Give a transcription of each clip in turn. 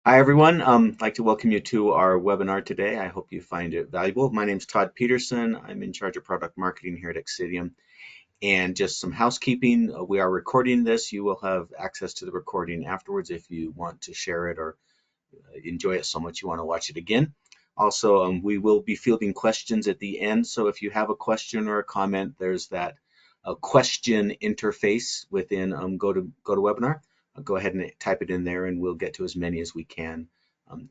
Hi, everyone. I'd like to welcome you to our webinar today. I hope you find it valuable. My name is Todd Peterson. I'm in charge of product marketing here at Xcitium. And just some housekeeping. We are recording this. You will have access to the recording afterwards if you want to share it or enjoy it so much you want to watch it again. Also, we will be fielding questions at the end. So if you have a question or a comment, there's that question interface within GoToWebinar. Go ahead and type it in there, and we'll get to as many as we can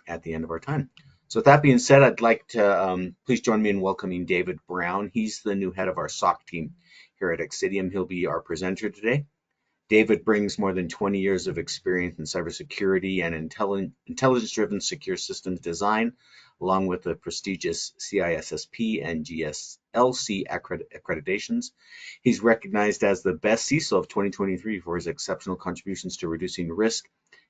at the end of our time. So with that being said, I'd like to please join me in welcoming David Brown. He's the new head of our SOC team here at Xcitium. He'll be our presenter today. David brings more than 20 years of experience in cybersecurity and intelligence-driven secure systems design, along with the prestigious CISSP and GSLC accreditations. He's recognized as the best CISO of 2023 for his exceptional contributions to reducing risk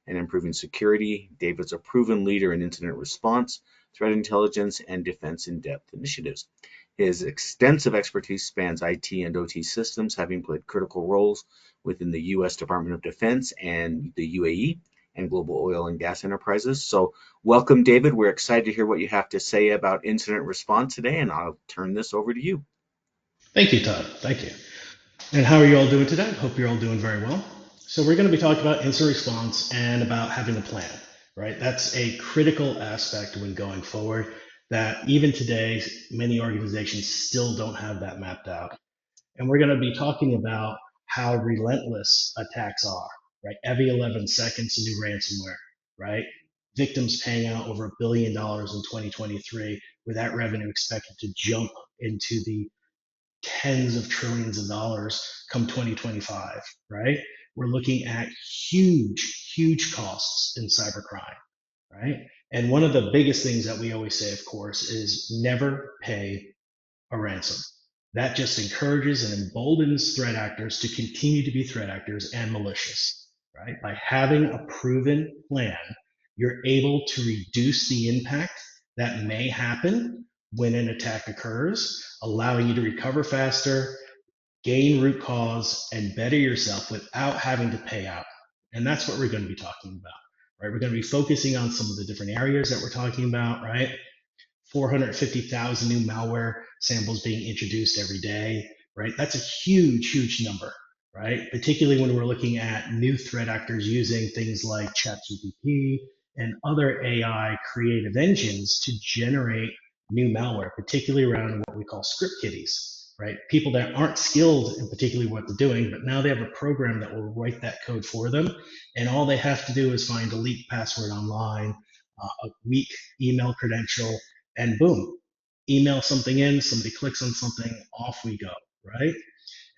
and improving security. David's a proven leader in incident response, threat intelligence, and defense in-depth initiatives. His extensive expertise spans IT and OT systems, having played critical roles within the U.S. Department of Defense and the UAE and global oil and gas enterprises. So welcome, David. We're excited to hear what you have to say about incident response today, and I'll turn this over to you. Thank you, Todd. Thank you. And how are you all doing today? Hope you're all doing very well. So we're going to be talking about incident response and about having a plan, right? That's a critical aspect when going forward that even today, many organizations still don't have that mapped out. And we're going to be talking about how relentless attacks are, right? Every 11 seconds, a new ransomware, right? Victims paying out over $1 billion in 2023, with that revenue expected to jump into the tens of trillions of dollars come 2025, right? We're looking at huge costs in cybercrime, right? And one of the biggest things that we always say, of course, is never pay a ransom. That just encourages and emboldens threat actors to continue to be threat actors and malicious, right? By having a proven plan, you're able to reduce the impact that may happen when an attack occurs, allowing you to recover faster, gain root cause, and better yourself without having to pay out. And that's what we're going to be talking about, right? We're going to be focusing on some of the different areas that we're talking about, right? 450,000 new malware samples being introduced every day, right? That's a huge number, right? Particularly when we're looking at new threat actors using things like ChatGPT and other AI creative engines to generate new malware, particularly around what we call script kiddies, right? People that aren't skilled in particularly what they're doing, but now they have a program that will write that code for them. And all they have to do is find a leaked password online, a weak email credential, and boom, email something in, somebody clicks on something, off we go, right?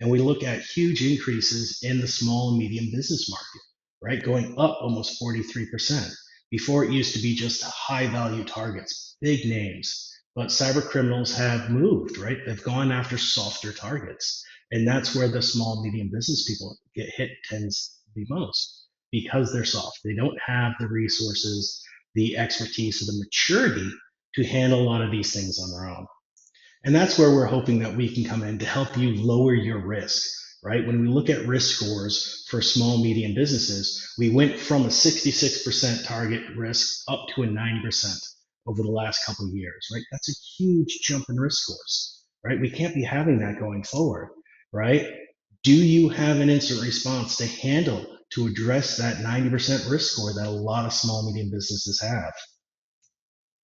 And we look at huge increases in the small and medium business market, right? Going up almost 43%. Before it used to be just high value targets, big names, but cyber criminals have moved, right? They've gone after softer targets. And that's where the small, medium business people get hit tends to be most because they're soft. They don't have the resources, the expertise, or the maturity to handle a lot of these things on their own. And that's where we're hoping that we can come in to help you lower your risk, right? When we look at risk scores for small, medium businesses, we went from a 66% target risk up to a 90% over the last couple of years, right? That's a huge jump in risk scores, right? We can't be having that going forward, right? Do you have an instant response to handle, to address that 90% risk score that a lot of small, medium businesses have?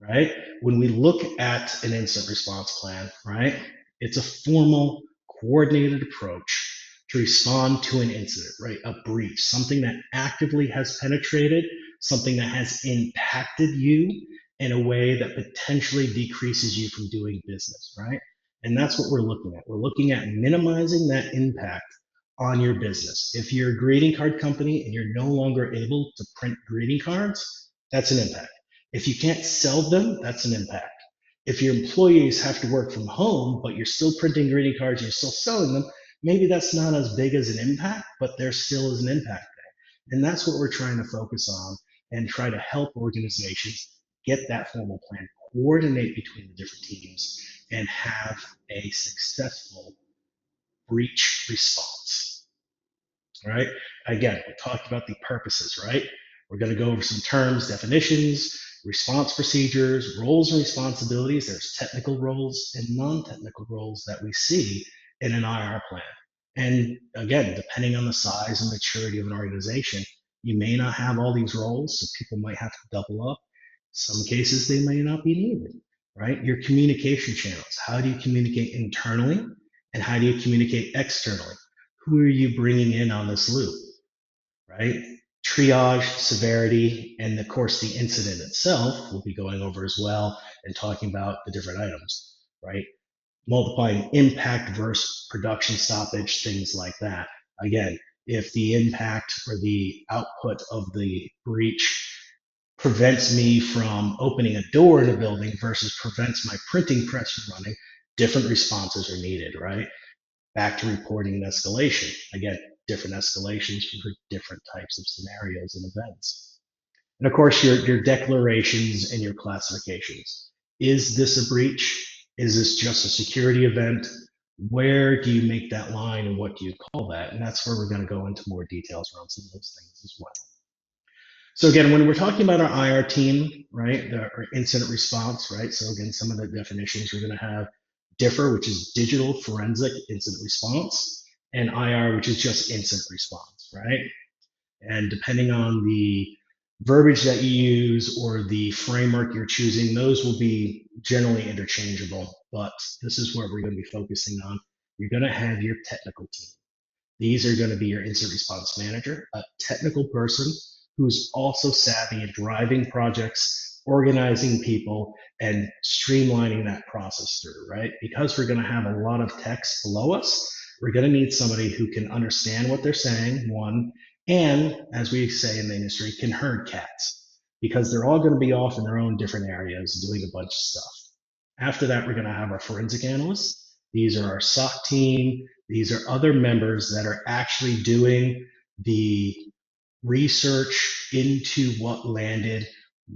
Right? When we look at an incident response plan, right, it's a formal, coordinated approach to respond to an incident, right? A breach, something that actively has penetrated, something that has impacted you in a way that potentially decreases you from doing business, right? And that's what we're looking at. We're looking at minimizing that impact on your business. If you're a greeting card company and you're no longer able to print greeting cards, that's an impact. If you can't sell them, that's an impact. If your employees have to work from home, but you're still printing greeting cards and you're still selling them, maybe that's not as big as an impact, but there still is an impact there. And that's what we're trying to focus on and try to help organizations get that formal plan, coordinate between the different teams, and have a successful breach response. Right? Again, we talked about the purposes, right? We're going to go over some terms, definitions, response procedures, roles and responsibilities. There's technical roles and non-technical roles that we see in an IR plan. And again, depending on the size and maturity of an organization, you may not have all these roles, so people might have to double up. Some cases they may not be needed, right? Your communication channels. How do you communicate internally and how do you communicate externally? Who are you bringing in on this loop, right? Triage, severity, and of course the incident itself we'll be going over as well and talking about the different items, right? Multiplying impact versus production stoppage, things like that. Again, if the impact or the output of the breach prevents me from opening a door in a building versus prevents my printing press from running, different responses are needed, right? Back to reporting and escalation. Again, different escalations for different types of scenarios and events. And of course, your declarations and your classifications. Is this a breach? Is this just a security event? Where do you make that line and what do you call that? And that's where we're going to go into more details around some of those things as well. So again, when we're talking about our IR team, right, our incident response, right? So again, some of the definitions we're going to have differ, which is digital forensic incident response, and IR, which is just incident response, right? And depending on the verbiage that you use or the framework you're choosing, those will be generally interchangeable, but this is what we're going to be focusing on. You're going to have your technical team. These are going to be your incident response manager, a technical person who's also savvy at driving projects, organizing people, and streamlining that process through, right? Because we're going to have a lot of text below us, we're going to need somebody who can understand what they're saying, one, and as we say in the industry, can herd cats, because they're all going to be off in their own different areas doing a bunch of stuff. After that, we're going to have our forensic analysts. These are our SOC team. These are other members that are actually doing the research into what landed,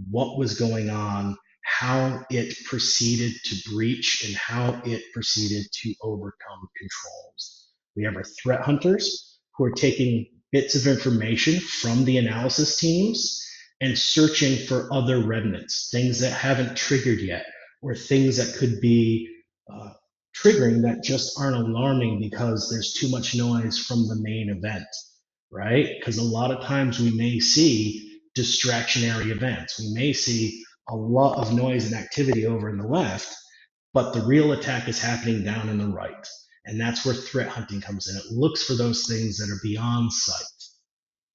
what was going on, how it proceeded to breach, and how it proceeded to overcome controls. We have our threat hunters who are taking bits of information from the analysis teams and searching for other remnants, things that haven't triggered yet, or things that could be triggering that just aren't alarming because there's too much noise from the main event, right? Because a lot of times we may see distractionary events. We may see a lot of noise and activity over in the left, but the real attack is happening down in the right. And that's where threat hunting comes in. It looks for those things that are beyond sight.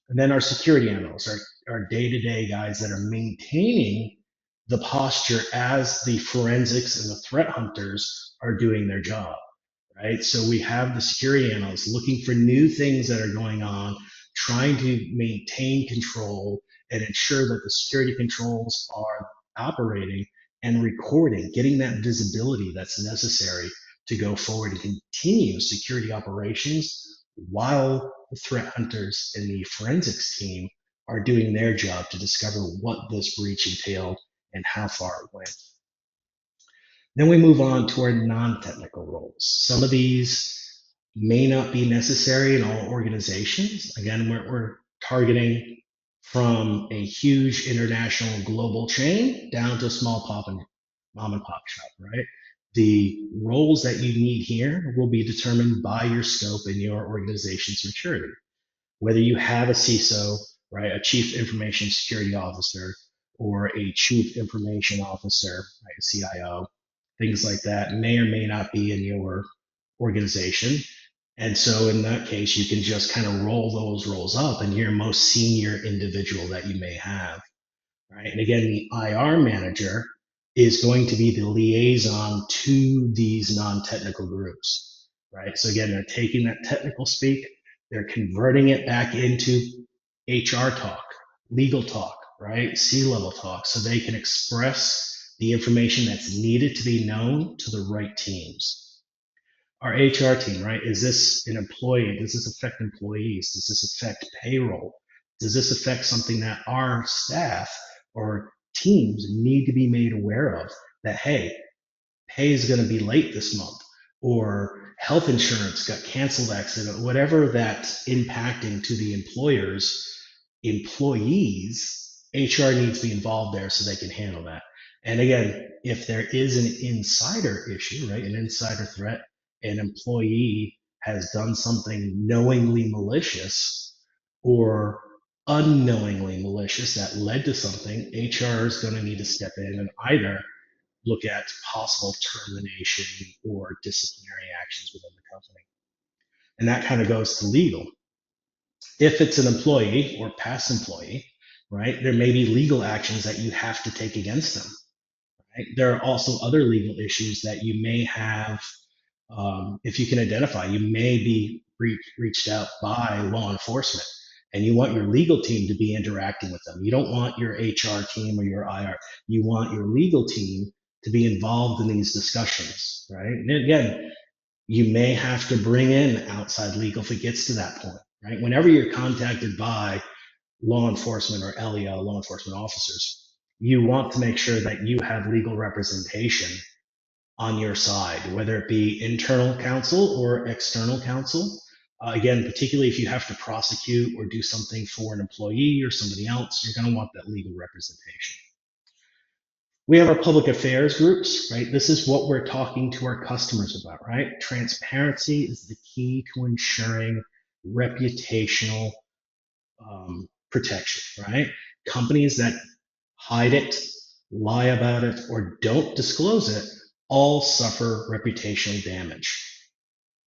And then our security analysts, our day-to-day guys that are maintaining the posture as the forensics and the threat hunters are doing their job, right? So we have the security analysts looking for new things that are going on, trying to maintain control and ensure that the security controls are operating and recording, getting that visibility that's necessary to go forward and continue security operations while the threat hunters and the forensics team are doing their job to discover what this breach entailed and how far it went. Then we move on to our non-technical roles. Some of these may not be necessary in all organizations. Again, we're targeting from a huge international global chain down to a small mom and pop shop, right? The roles that you need here will be determined by your scope and your organization's maturity. Whether you have a CISO, right, a chief information security officer, or a chief information officer, right, a CIO, things like that may or may not be in your organization. And so in that case, you can just kind of roll those roles up and your most senior individual that you may have, right? And again, the IR manager is going to be the liaison to these non-technical groups, right? So again, they're taking that technical speak, they're converting it back into HR talk, legal talk, right? C-level talk, so they can express the information that's needed to be known to the right teams. Our HR team, right? Is this an employee? Does this affect employees? Does this affect payroll? Does this affect something that our staff or teams need to be made aware of? That, hey, pay is going to be late this month, or health insurance got canceled accident, whatever that's impacting to the employers, employees, HR needs to be involved there so they can handle that. And again, if there is an insider issue, right, an insider threat, an employee has done something knowingly malicious or unknowingly malicious that led to something, HR is going to need to step in and either look at possible termination or disciplinary actions within the company. And that kind of goes to legal. If it's an employee or past employee, right, there may be legal actions that you have to take against them. Right? There are also other legal issues that you may have. If you can identify, you may be reached out by law enforcement and you want your legal team to be interacting with them. You don't want your HR team or your IR. You want your legal team to be involved in these discussions, right? And again, you may have to bring in outside legal if it gets to that point, right? Whenever you're contacted by law enforcement or LEO, law enforcement officers, you want to make sure that you have legal representation on your side, whether it be internal counsel or external counsel. Again, particularly if you have to prosecute or do something for an employee or somebody else, you're going to want that legal representation. We have our public affairs groups, right? This is what we're talking to our customers about, right? Transparency is the key to ensuring reputational protection, right? Companies that hide it, lie about it, or don't disclose it all suffer reputational damage.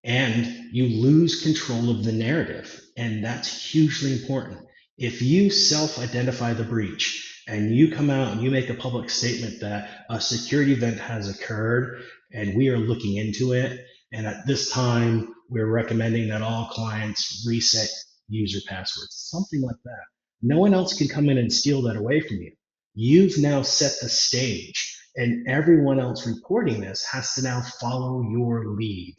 And you lose control of the narrative. And that's hugely important. If you self identify the breach and you come out and you make a public statement that a security event has occurred and we are looking into it, and at this time we're recommending that all clients reset user passwords, something like that. No one else can come in and steal that away from you. You've now set the stage, and everyone else reporting this has to now follow your lead.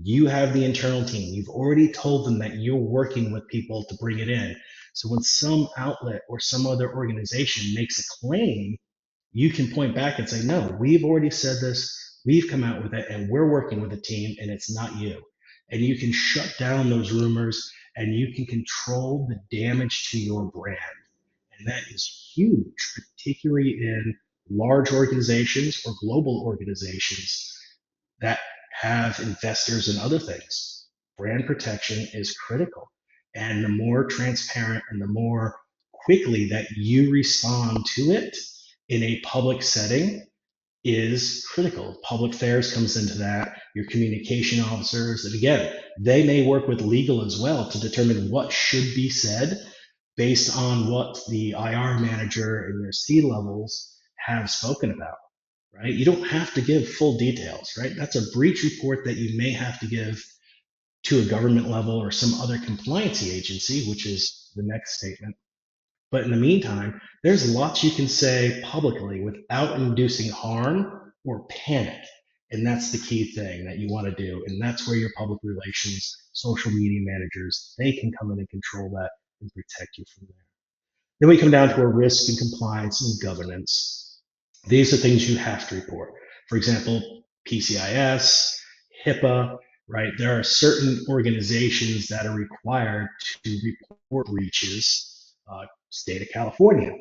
You have the internal team. You've already told them that you're working with people to bring it in. So when some outlet or some other organization makes a claim, you can point back and say, no, we've already said this, we've come out with it, and we're working with a team, and it's not you. And you can shut down those rumors and you can control the damage to your brand. And that is huge, particularly in large organizations or global organizations that have investors and other things. Brand protection is critical. And the more transparent and the more quickly that you respond to it in a public setting is critical. Public affairs comes into that, your communication officers, and again, they may work with legal as well to determine what should be said based on what the IR manager and your C levels have spoken about, right? You don't have to give full details, right? That's a breach report that you may have to give to a government level or some other compliancy agency, which is the next statement. But in the meantime, there's lots you can say publicly without inducing harm or panic. And that's the key thing that you want to do. And that's where your public relations, social media managers, they can come in and control that and protect you from there. Then we come down to a risk and compliance and governance. These are things you have to report. For example, PCIS, HIPAA, right? There are certain organizations that are required to report breaches. State of California,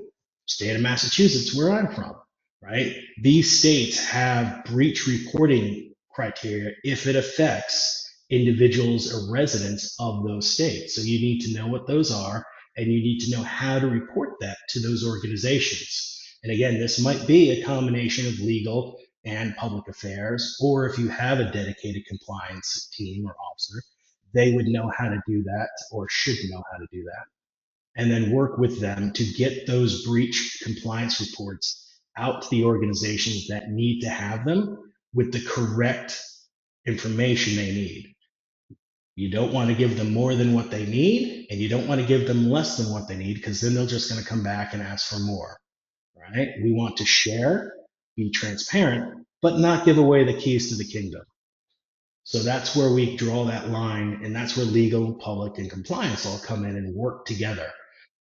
state of Massachusetts, where I'm from, right? These states have breach reporting criteria if it affects individuals or residents of those states. So you need to know what those are, and you need to know how to report that to those organizations. And again, this might be a combination of legal and public affairs, or if you have a dedicated compliance team or officer, they would know how to do that or should know how to do that. And then work with them to get those breach compliance reports out to the organizations that need to have them with the correct information they need. You don't want to give them more than what they need, and you don't want to give them less than what they need, because then they're just going to come back and ask for more, right? We want to share, be transparent, but not give away the keys to the kingdom. So that's where we draw that line, and that's where legal, public, and compliance all come in and work together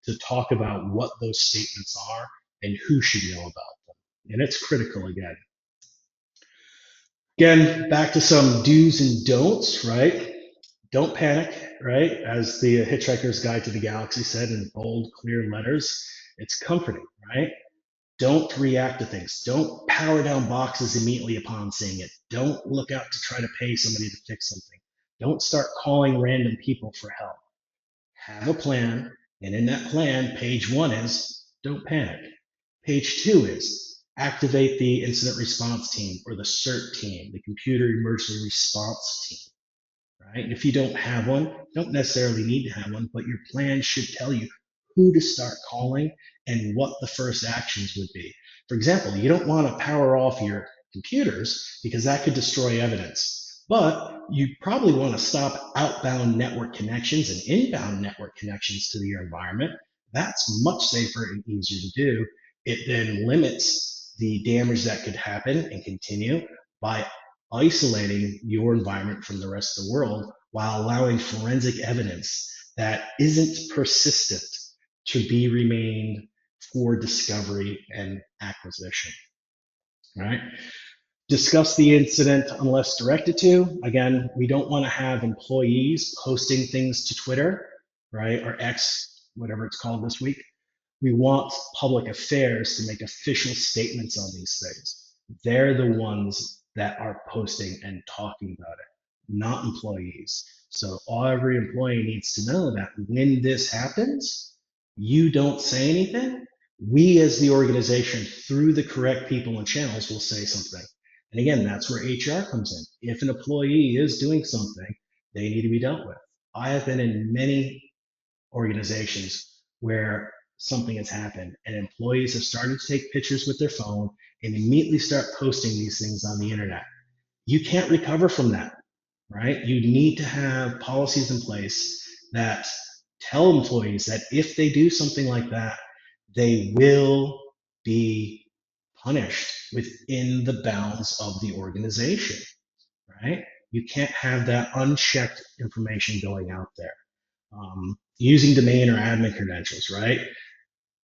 to talk about what those statements are and who should know about them. And it's critical again. Again, back to some do's and don'ts, right? Don't panic, right? As the Hitchhiker's Guide to the Galaxy said in bold, clear letters, it's comforting, right? Don't react to things. Don't power down boxes immediately upon seeing it. Don't look out to try to pay somebody to fix something. Don't start calling random people for help. Have a plan, and in that plan, page one is don't panic. Page two is activate the incident response team or the CERT team, the computer emergency response team, right? And if you don't have one, don't necessarily need to have one, but your plan should tell you who to start calling and what the first actions would be. For example, you don't want to power off your computers because that could destroy evidence. But you probably want to stop outbound network connections and inbound network connections to your environment. That's much safer and easier to do. It then limits the damage that could happen and continue by isolating your environment from the rest of the world while allowing forensic evidence that isn't persistent to be remained for discovery and acquisition. Right? Discuss the incident unless directed to. Again, we don't want to have employees posting things to Twitter, right, or X, whatever it's called this week. We want public affairs to make official statements on these things. They're the ones that are posting and talking about it, not employees. So every employee needs to know that when this happens, you don't say anything. We as the organization, through the correct people and channels, will say something. And again, that's where HR comes in. If an employee is doing something, they need to be dealt with. I have been in many organizations where something has happened and employees have started to take pictures with their phone and immediately start posting these things on the internet. You can't recover from that, right? You need to have policies in place that tell employees that if they do something like that, they will be punished within the bounds of the organization, right? You can't have that unchecked information going out there. Using domain or admin credentials, right?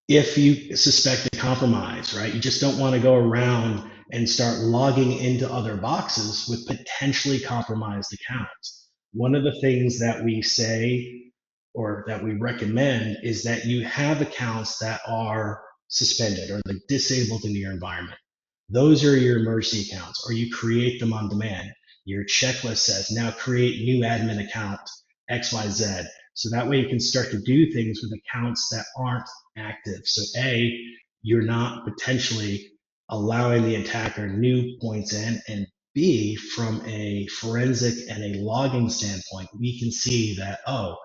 If you suspect a compromise, right? You just don't want to go around and start logging into other boxes with potentially compromised accounts. One of the things that we say or that we recommend is that you have accounts that are suspended or like disabled in your environment. Those are your emergency accounts, or you create them on demand. Your checklist says now create new admin account XYZ. So that way you can start to do things with accounts that aren't active. So A, you're not potentially allowing the attacker new points in, and B, from a forensic and a logging standpoint, we can see that, oh,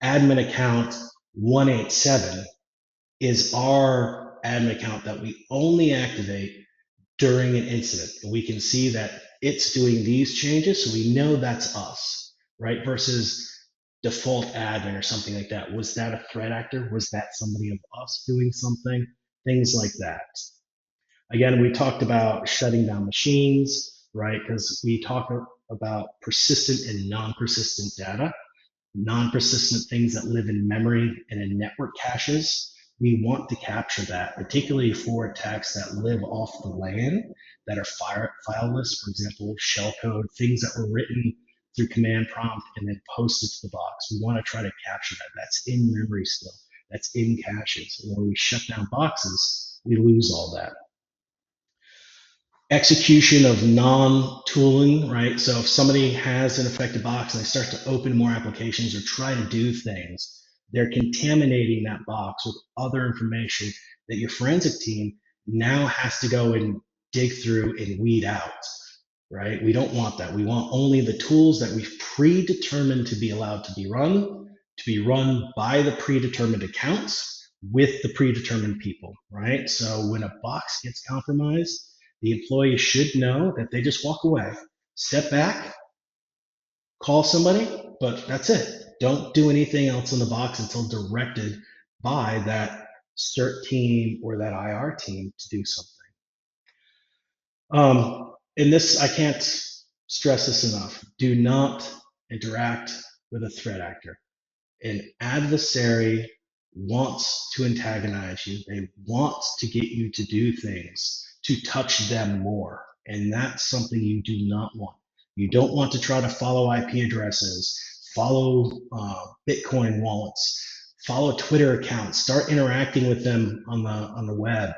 admin account 187 is our admin account that we only activate during an incident. And we can see that it's doing these changes, so we know that's us, right? Versus default admin or something like that. Was that a threat actor? Was that somebody of us doing something? Things like that. Again, we talked about shutting down machines, right? Because we talk about persistent and non-persistent data, non-persistent things that live in memory and in network caches. We want to capture that, particularly for attacks that live off the LAN, that are fileless, for example, shellcode, things that were written through command prompt and then posted to the box. We want to try to capture that. That's in memory still. That's in caches. And when we shut down boxes, we lose all that. Execution of non-tooling, right? So if somebody has an affected box and they start to open more applications or try to do things, they're contaminating that box with other information that your forensic team now has to go and dig through and weed out, right? We don't want that. We want only the tools that we've predetermined to be allowed to be run by the predetermined accounts with the predetermined people, right? So when a box gets compromised, the employee should know that they just walk away, step back, call somebody, but that's it. Don't do anything else in the box until directed by that CERT team or that IR team to do something. In this, I can't stress this enough. Do not interact with a threat actor. An adversary wants to antagonize you. They want to get you to do things to touch them more. And that's something you do not want. You don't want to try to follow IP addresses, follow Bitcoin wallets, follow Twitter accounts, start interacting with them on the web.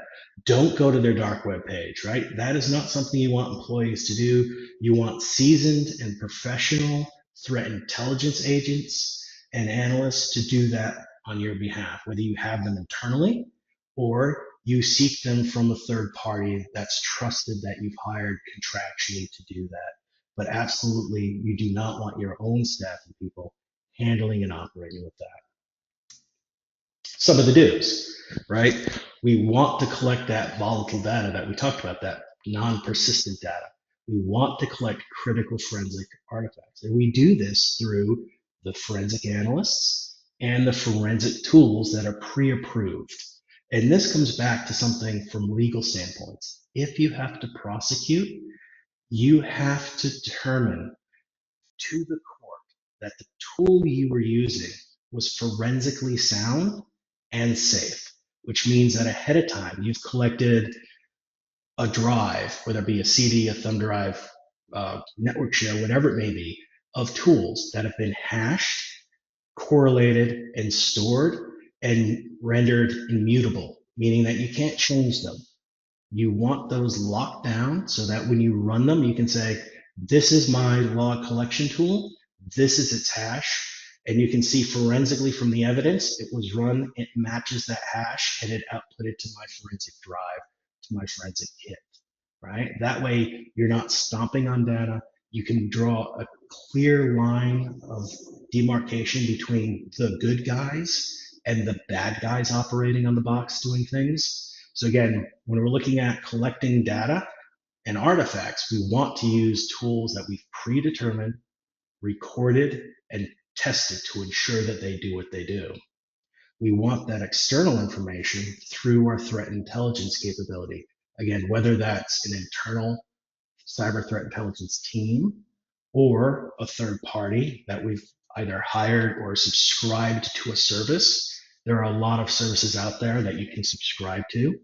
Don't go to their dark web page, right? That is not something you want employees to do. You want seasoned and professional threat intelligence agents and analysts to do that on your behalf, whether you have them internally or you seek them from a third party that's trusted that you've hired contractually to do that. But absolutely, you do not want your own staff and people handling and operating with that. Some of the do's, right? We want to collect that volatile data that we talked about, that non-persistent data. We want to collect critical forensic artifacts. And we do this through the forensic analysts and the forensic tools that are pre-approved. And this comes back to something from legal standpoints. If you have to prosecute, you have to determine to the court that the tool you were using was forensically sound and safe, which means that ahead of time you've collected a drive, whether it be a CD, a thumb drive, network share, whatever it may be, of tools that have been hashed, correlated, and stored and rendered immutable, meaning that you can't change them. You want those locked down so that when you run them, you can say, this is my log collection tool, this is its hash, and you can see forensically from the evidence, it was run, it matches that hash, and it outputted to my forensic drive, to my forensic kit, right? That way, you're not stomping on data. You can draw a clear line of demarcation between the good guys and the bad guys operating on the box doing things. So again, when we're looking at collecting data and artifacts, we want to use tools that we've predetermined, recorded, and tested to ensure that they do what they do. We want that external information through our threat intelligence capability. Again, whether that's an internal cyber threat intelligence team or a third party that we've either hired or subscribed to a service. There are a lot of services out there that you can subscribe to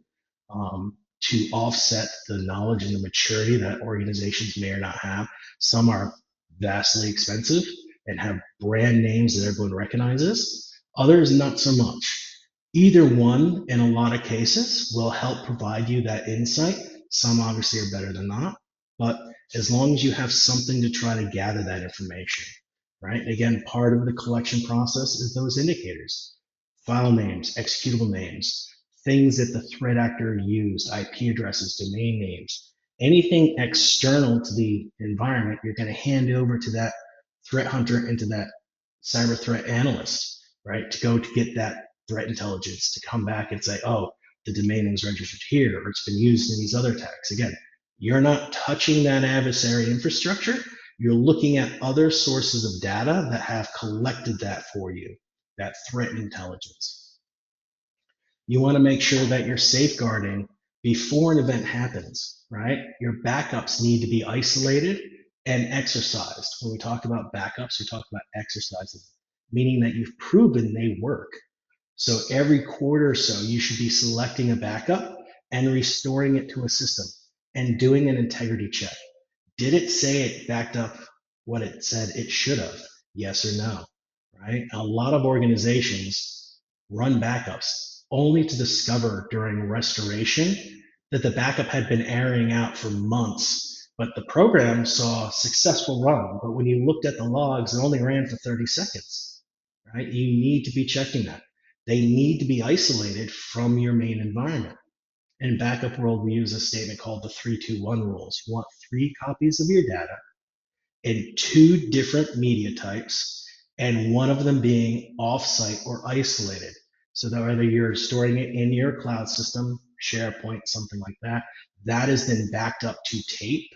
offset the knowledge and the maturity that organizations may or not have. Some are vastly expensive and have brand names that everyone recognizes. Others, not so much. Either one, in a lot of cases, will help provide you that insight. Some obviously are better than not, but as long as you have something to try to gather that information, right? Again, part of the collection process is those indicators, file names, executable names, things that the threat actor used, IP addresses, domain names, anything external to the environment, you're going to hand over to that threat hunter and to that cyber threat analyst, right? To go to get that threat intelligence to come back and say, oh, the domain name is registered here, or it's been used in these other attacks. Again, you're not touching that adversary infrastructure. You're looking at other sources of data that have collected that for you, that threat intelligence. You want to make sure that you're safeguarding before an event happens, right? Your backups need to be isolated and exercised. When we talk about backups, we talk about exercises, meaning that you've proven they work. So every quarter or so, you should be selecting a backup and restoring it to a system and doing an integrity check. Did it say it backed up what it said it should have? Yes or no, right? A lot of organizations run backups only to discover during restoration that the backup had been airing out for months, but the program saw a successful run. But when you looked at the logs, it only ran for 30 seconds, right? You need to be checking that. They need to be isolated from your main environment. In backup world, we use a statement called the 3-2-1 rules. You want 3 copies of your data in 2 different media types, and one of them being offsite or isolated. So that whether you're storing it in your cloud system, SharePoint, something like that, that is then backed up to tape,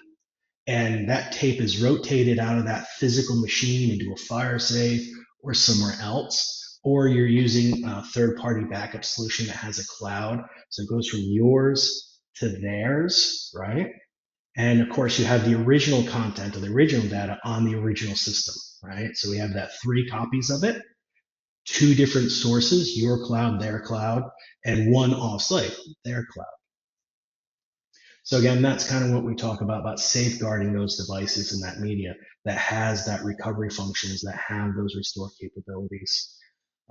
and that tape is rotated out of that physical machine into a fire safe or somewhere else, or you're using a third-party backup solution that has a cloud, so it goes from yours to theirs, right? And of course, you have the original content of the original data on the original system, right? So we have that 3 copies of it, 2 different sources, your cloud, their cloud, and 1 offsite, their cloud. So again, that's kind of what we talk about safeguarding those devices and that media that has that recovery functions, that have those restore capabilities.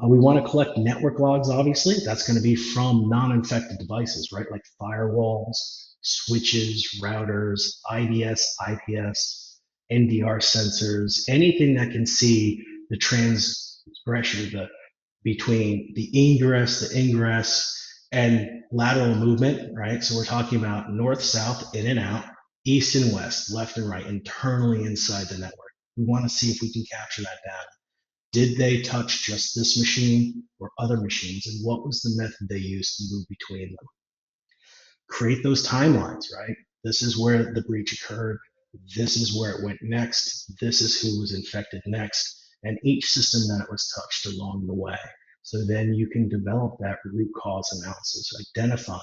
We want to collect network logs, obviously. That's going to be from non-infected devices, right? Like firewalls, switches, routers, IDS, IPS, NDR sensors, anything that can see the transgression, between the egress, the ingress, and lateral movement, right? So we're talking about north, south, in and out, east and west, left and right, internally inside the network. We want to see if we can capture that data. Did they touch just this machine or other machines? And what was the method they used to move between them? Create those timelines, right? This is where the breach occurred. This is where it went next. This is who was infected next, and each system that it was touched along the way. So then you can develop that root cause analysis, identify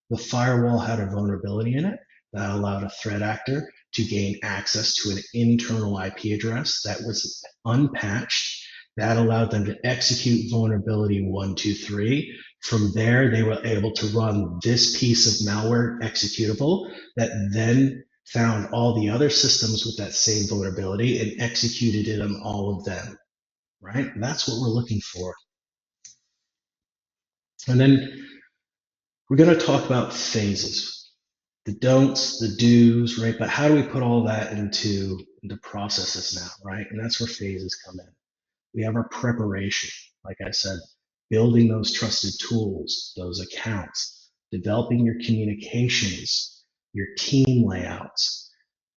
the firewall had a vulnerability in it that allowed a threat actor to gain access to an internal IP address that was unpatched. That allowed them to execute vulnerability 123. From there, they were able to run this piece of malware executable that then found all the other systems with that same vulnerability and executed it on all of them, right? And that's what we're looking for. And then we're going to talk about phases, the don'ts, the do's, right? But how do we put all that into processes now, right? And that's where phases come in. We have our preparation, like I said, building those trusted tools, those accounts, developing your communications, your team layouts,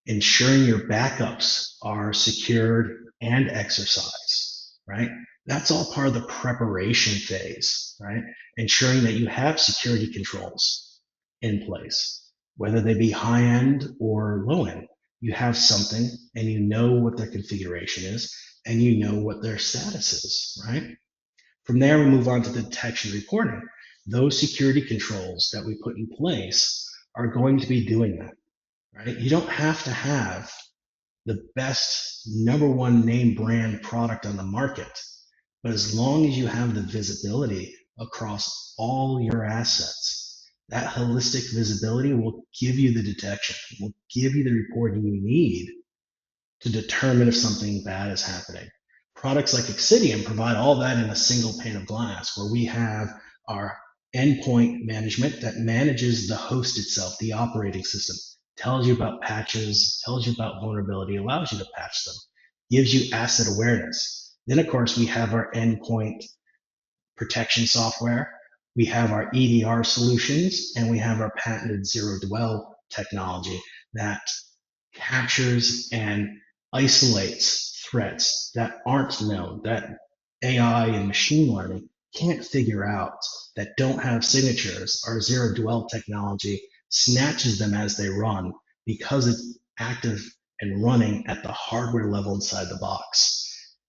ensuring your backups are secured and exercised, right? That's all part of the preparation phase, right? Ensuring that you have security controls in place, whether they be high end or low end. You have something and you know what their configuration is and you know what their status is, right? From there, we move on to the detection reporting. Those security controls that we put in place are going to be doing that, right? You don't have to have the best number one name brand product on the market, but as long as you have the visibility across all your assets, that holistic visibility will give you the detection, will give you the reporting you need to determine if something bad is happening. Products like Xcitium provide all that in a single pane of glass where we have our endpoint management that manages the host itself, the operating system, tells you about patches, tells you about vulnerability, allows you to patch them, gives you asset awareness. Then, of course, we have our endpoint protection software, we have our EDR solutions, and we have our patented zero dwell technology that captures and isolates threats that aren't known, that AI and machine learning can't figure out, that don't have signatures. Our zero dwell technology snatches them as they run because it's active and running at the hardware level inside the box.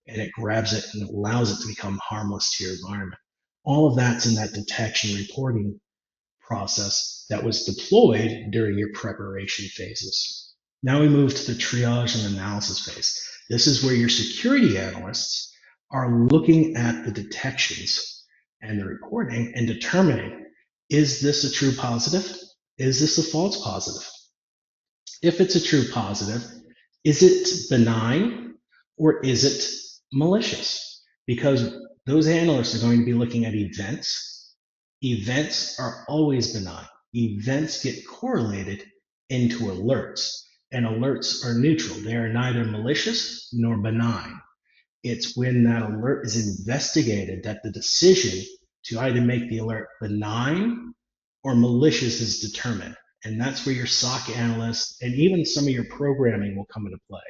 And it grabs it and allows it to become harmless to your environment. All of that's in that detection reporting process that was deployed during your preparation phases. Now we move to the triage and analysis phase. This is where your security analysts are looking at the detections and the reporting and determining, is this a true positive? Is this a false positive? If it's a true positive, is it benign or is it malicious? Because those analysts are going to be looking at events. Events are always benign. Events get correlated into alerts, and alerts are neutral. They are neither malicious nor benign. It's when that alert is investigated that the decision to either make the alert benign or malicious is determined. And that's where your SOC analysts and even some of your programming will come into play.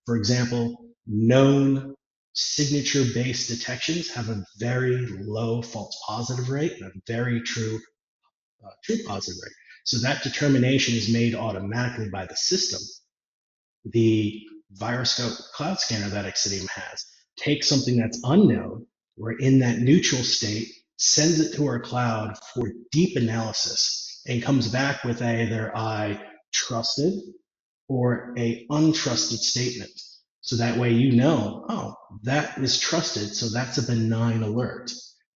For example, known signature based detections have a very low false positive rate and a very true positive rate. So that determination is made automatically by the system. The Viroscope cloud scanner that Xcitium has takes something that's unknown, or in that neutral state, sends it to our cloud for deep analysis, and comes back with either I trusted or a untrusted statement. So that way you know, oh, that is trusted, so that's a benign alert,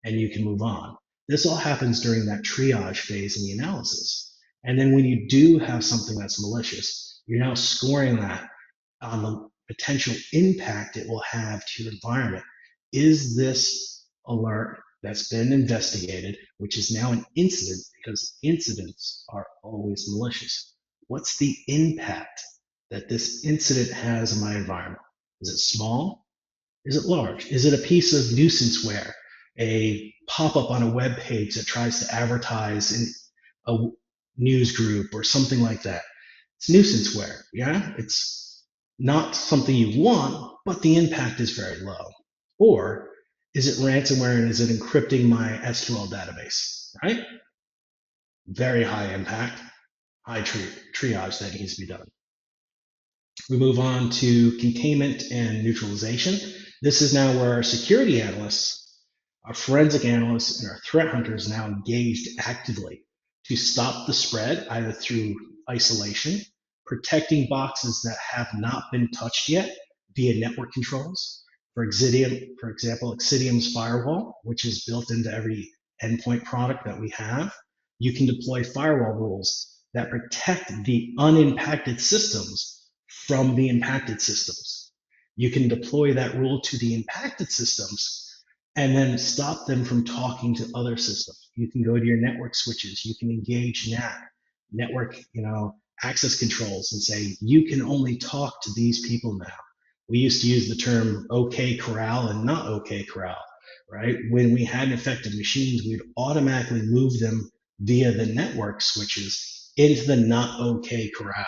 and you can move on. This all happens during that triage phase in the analysis. And then when you do have something that's malicious, you're now scoring that on the potential impact it will have to your environment. Is this alert that's been investigated, which is now an incident because incidents are always malicious? What's the impact that this incident has on my environment? Is it small? Is it large? Is it a piece of nuisanceware, a pop-up on a web page that tries to advertise in a news group or something like that? It's nuisanceware, yeah? It's not something you want, but the impact is very low. Or is it ransomware and is it encrypting my SQL database, right? Very high impact, high triage that needs to be done. We move on to containment and neutralization. This is now where our security analysts, our forensic analysts, and our threat hunters now engaged actively to stop the spread, either through isolation, protecting boxes that have not been touched yet via network controls. For Xcitium, for example, Xcitium's firewall, which is built into every endpoint product that we have, you can deploy firewall rules that protect the unimpacted systems from the impacted systems. You can deploy that rule to the impacted systems and then stop them from talking to other systems. You can go to your network switches. You can engage NAC, network, access controls, and say you can only talk to these people now. We used to use the term OK corral and not OK corral, right? When we had infected machines, we'd automatically move them via the network switches into the not OK corral,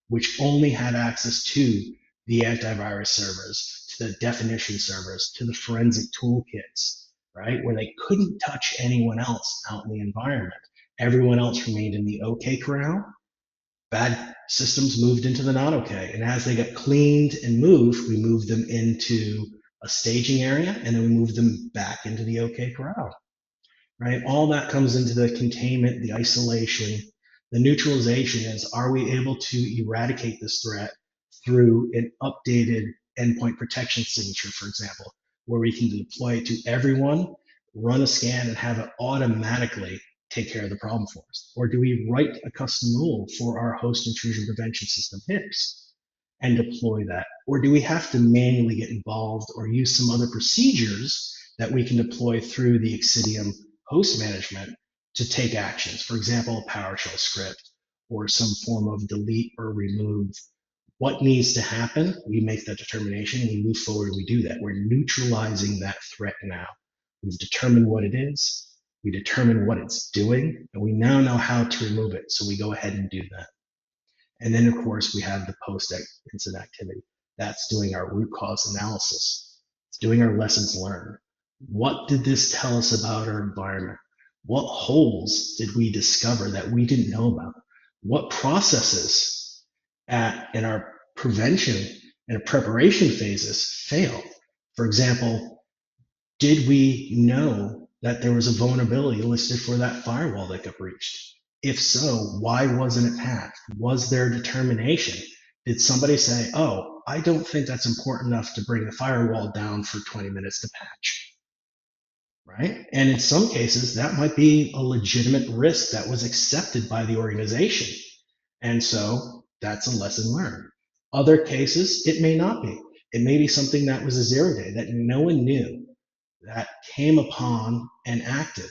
which only had access to the antivirus servers, to the definition servers, to the forensic toolkits, right? Where they couldn't touch anyone else out in the environment. Everyone else remained in the OK corral. Bad systems moved into the not OK. And as they got cleaned and moved, we moved them into a staging area and then we moved them back into the OK corral, right? All that comes into the containment, the isolation. The neutralization is, are we able to eradicate this threat through an updated endpoint protection signature, for example, where we can deploy it to everyone, run a scan, and have it automatically take care of the problem for us? Or do we write a custom rule for our host intrusion prevention system HIPS and deploy that? Or do we have to manually get involved or use some other procedures that we can deploy through the Xcitium host management to take actions? For example, a PowerShell script or some form of delete or remove. What needs to happen? We make that determination, we move forward, and we do that. We're neutralizing that threat now. We've determined what it is, we determine what it's doing, and we now know how to remove it. So we go ahead and do that. And then, of course, we have the post-incident activity. That's doing our root cause analysis. It's doing our lessons learned. What did this tell us about our environment? What holes did we discover that we didn't know about? What processes in our prevention and preparation phases failed? For example, did we know that there was a vulnerability listed for that firewall that got breached? If so, why wasn't it patched? Was there determination? Did somebody say, oh, I don't think that's important enough to bring the firewall down for 20 minutes to patch, right? And in some cases, that might be a legitimate risk that was accepted by the organization. And so that's a lesson learned. Other cases, it may not be. It may be something that was a 0-day that no one knew, that came upon and acted,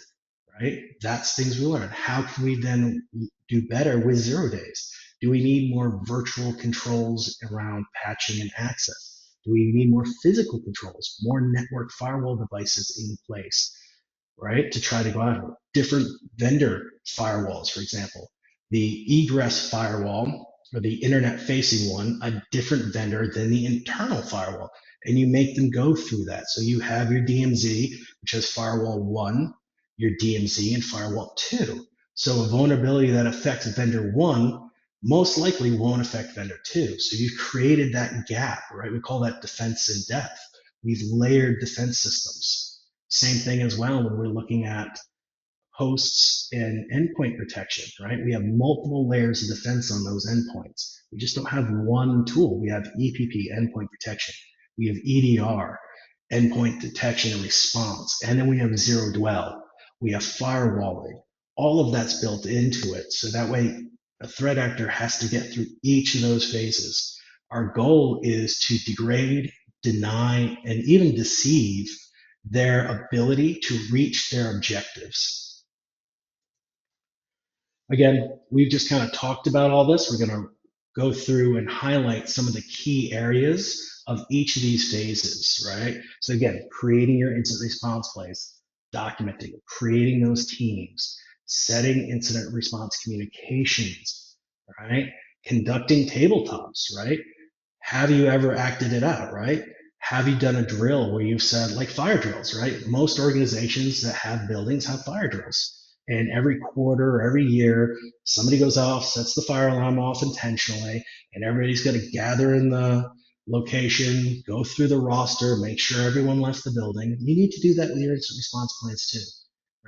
right? That's things we learn. How can we then do better with 0-days? Do we need more virtual controls around patching and access? Do we need more physical controls, more network firewall devices in place, right? To try to go out different vendor firewalls, for example, the egress firewall or the internet facing one, a different vendor than the internal firewall. And you make them go through that. So you have your DMZ, which has firewall one, your DMZ, and firewall two. So a vulnerability that affects vendor one most likely won't affect vendor two. So you've created that gap, right? We call that defense in depth. We've layered defense systems. Same thing as well when we're looking at hosts and endpoint protection, right? We have multiple layers of defense on those endpoints. We just don't have one tool. We have EPP, endpoint protection. We have EDR, endpoint detection and response. And then we have zero dwell. We have firewalling. All of that's built into it. So that way a threat actor has to get through each of those phases. Our goal is to degrade, deny, and even deceive their ability to reach their objectives. Again, we've just kind of talked about all this. We're going to go through and highlight some of the key areas of each of these phases, right? So again, creating your incident response plays, documenting, creating those teams, setting incident response communications, right? Conducting tabletops, right? Have you ever acted it out, right? Have you done a drill where you've said, like fire drills, right? Most organizations that have buildings have fire drills. And every quarter or every year, somebody goes off, sets the fire alarm off intentionally, and everybody's going to gather in the location, go through the roster, make sure everyone left the building. You need to do that with your incident response plans too,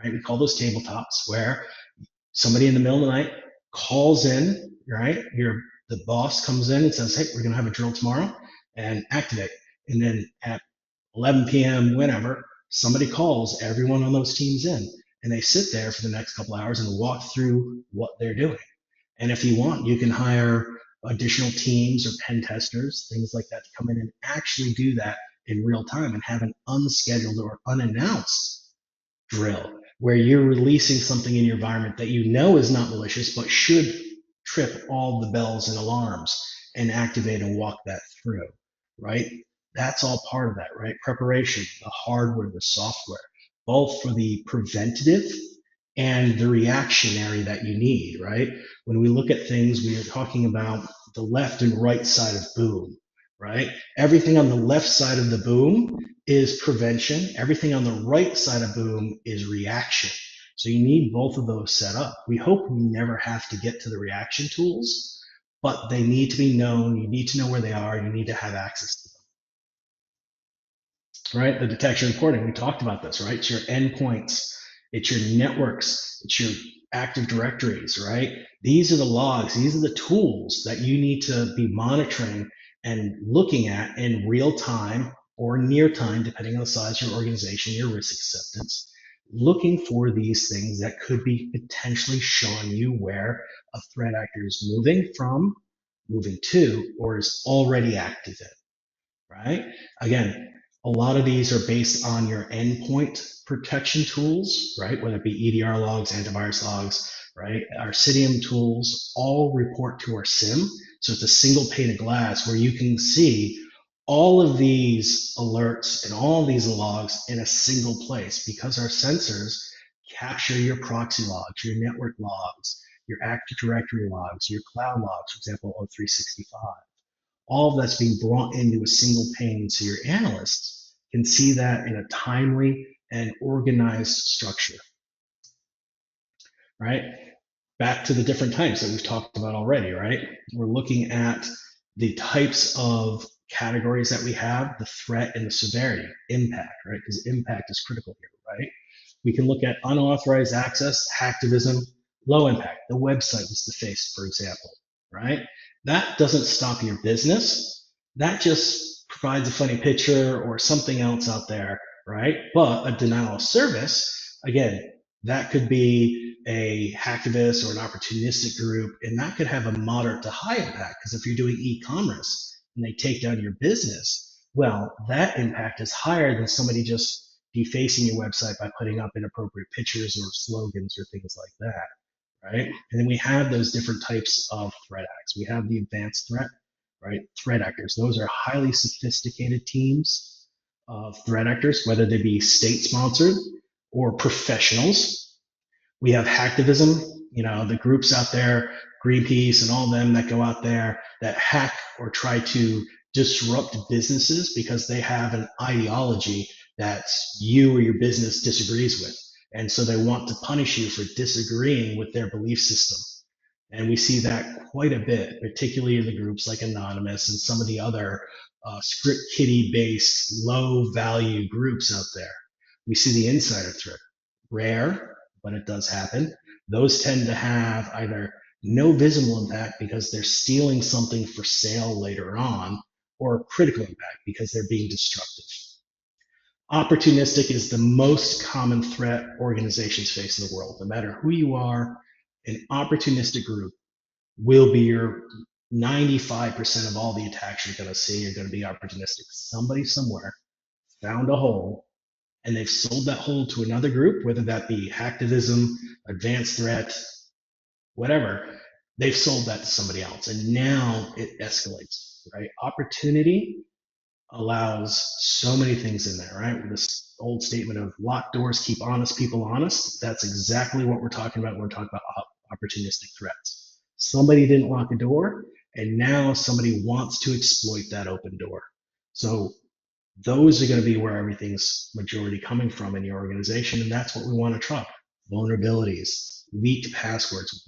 right? We call those tabletops, where somebody in the middle of the night calls in, right? The boss comes in and says, "Hey, we're going to have a drill tomorrow," and activate. And then at 11 p.m., whenever, somebody calls everyone on those teams in, and they sit there for the next couple hours and walk through what they're doing. And if you want, you can hire additional teams or pen testers, things like that, to come in and actually do that in real time and have an unscheduled or unannounced drill where you're releasing something in your environment that you know is not malicious but should trip all the bells and alarms and activate and walk that through, right? That's all part of that, right? Preparation, the hardware, the software, both for the preventative and the reactionary that you need, right? When we look at things, we are talking about the left and right side of boom, right? Everything on the left side of the boom is prevention. Everything on the right side of boom is reaction. So you need both of those set up. We hope we never have to get to the reaction tools, but they need to be known. You need to know where they are. You need to have access to them, right? The detection and reporting, we talked about this, right? It's your endpoints, it's your networks, it's your active directories, right? These are the logs, these are the tools that you need to be monitoring and looking at in real time or near time, depending on the size of your organization, your risk acceptance, looking for these things that could be potentially showing you where a threat actor is moving from, moving to, or is already active in, right? Again, a lot of these are based on your endpoint protection tools, right? Whether it be EDR logs, antivirus logs, right? Our Xcitium tools all report to our SIM. So it's a single pane of glass where you can see all of these alerts and all of these logs in a single place, because our sensors capture your proxy logs, your network logs, your Active Directory logs, your cloud logs, for example, O365. All of that's being brought into a single pane so your analysts can see that in a timely and organized structure, right? Back to the different types that we've talked about already, right? We're looking at the types of categories that we have, the threat and the severity, impact, right? Because impact is critical here, right? We can look at unauthorized access, hacktivism, low impact. The website was defaced, for example, right? That doesn't stop your business. That just provides a funny picture or something else out there, right? But a denial of service, again, that could be a hacktivist or an opportunistic group, and that could have a moderate to high impact, because if you're doing e-commerce and they take down your business, well, that impact is higher than somebody just defacing your website by putting up inappropriate pictures or slogans or things like that, right? And then we have those different types of threat acts. We have the advanced threat, right? Threat actors. Those are highly sophisticated teams of threat actors, whether they be state sponsored or professionals. We have hacktivism, the groups out there, Greenpeace and all of them that go out there that hack or try to disrupt businesses because they have an ideology that you or your business disagrees with. And so they want to punish you for disagreeing with their belief system. And we see that quite a bit, particularly in the groups like Anonymous and some of the other script kiddie based low value groups out there. We see the insider threat. Rare, but it does happen. Those tend to have either no visible impact because they're stealing something for sale later on, or critical impact because they're being destructive. Opportunistic is the most common threat organizations face in the world. No matter who you are, an opportunistic group will be your 95% of all the attacks you're going to see are going to be opportunistic. Somebody somewhere found a hole and they've sold that hole to another group, whether that be hacktivism, advanced threat, whatever. They've sold that to somebody else, and now it escalates, right? Opportunity allows so many things in there, right? This old statement of locked doors keep honest people honest. That's exactly what we're talking about when we're talking about opportunistic threats. Somebody didn't lock a door, and now somebody wants to exploit that open door. So those are going to be where everything's majority coming from in your organization, and that's what we want to trump. Vulnerabilities, weak passwords.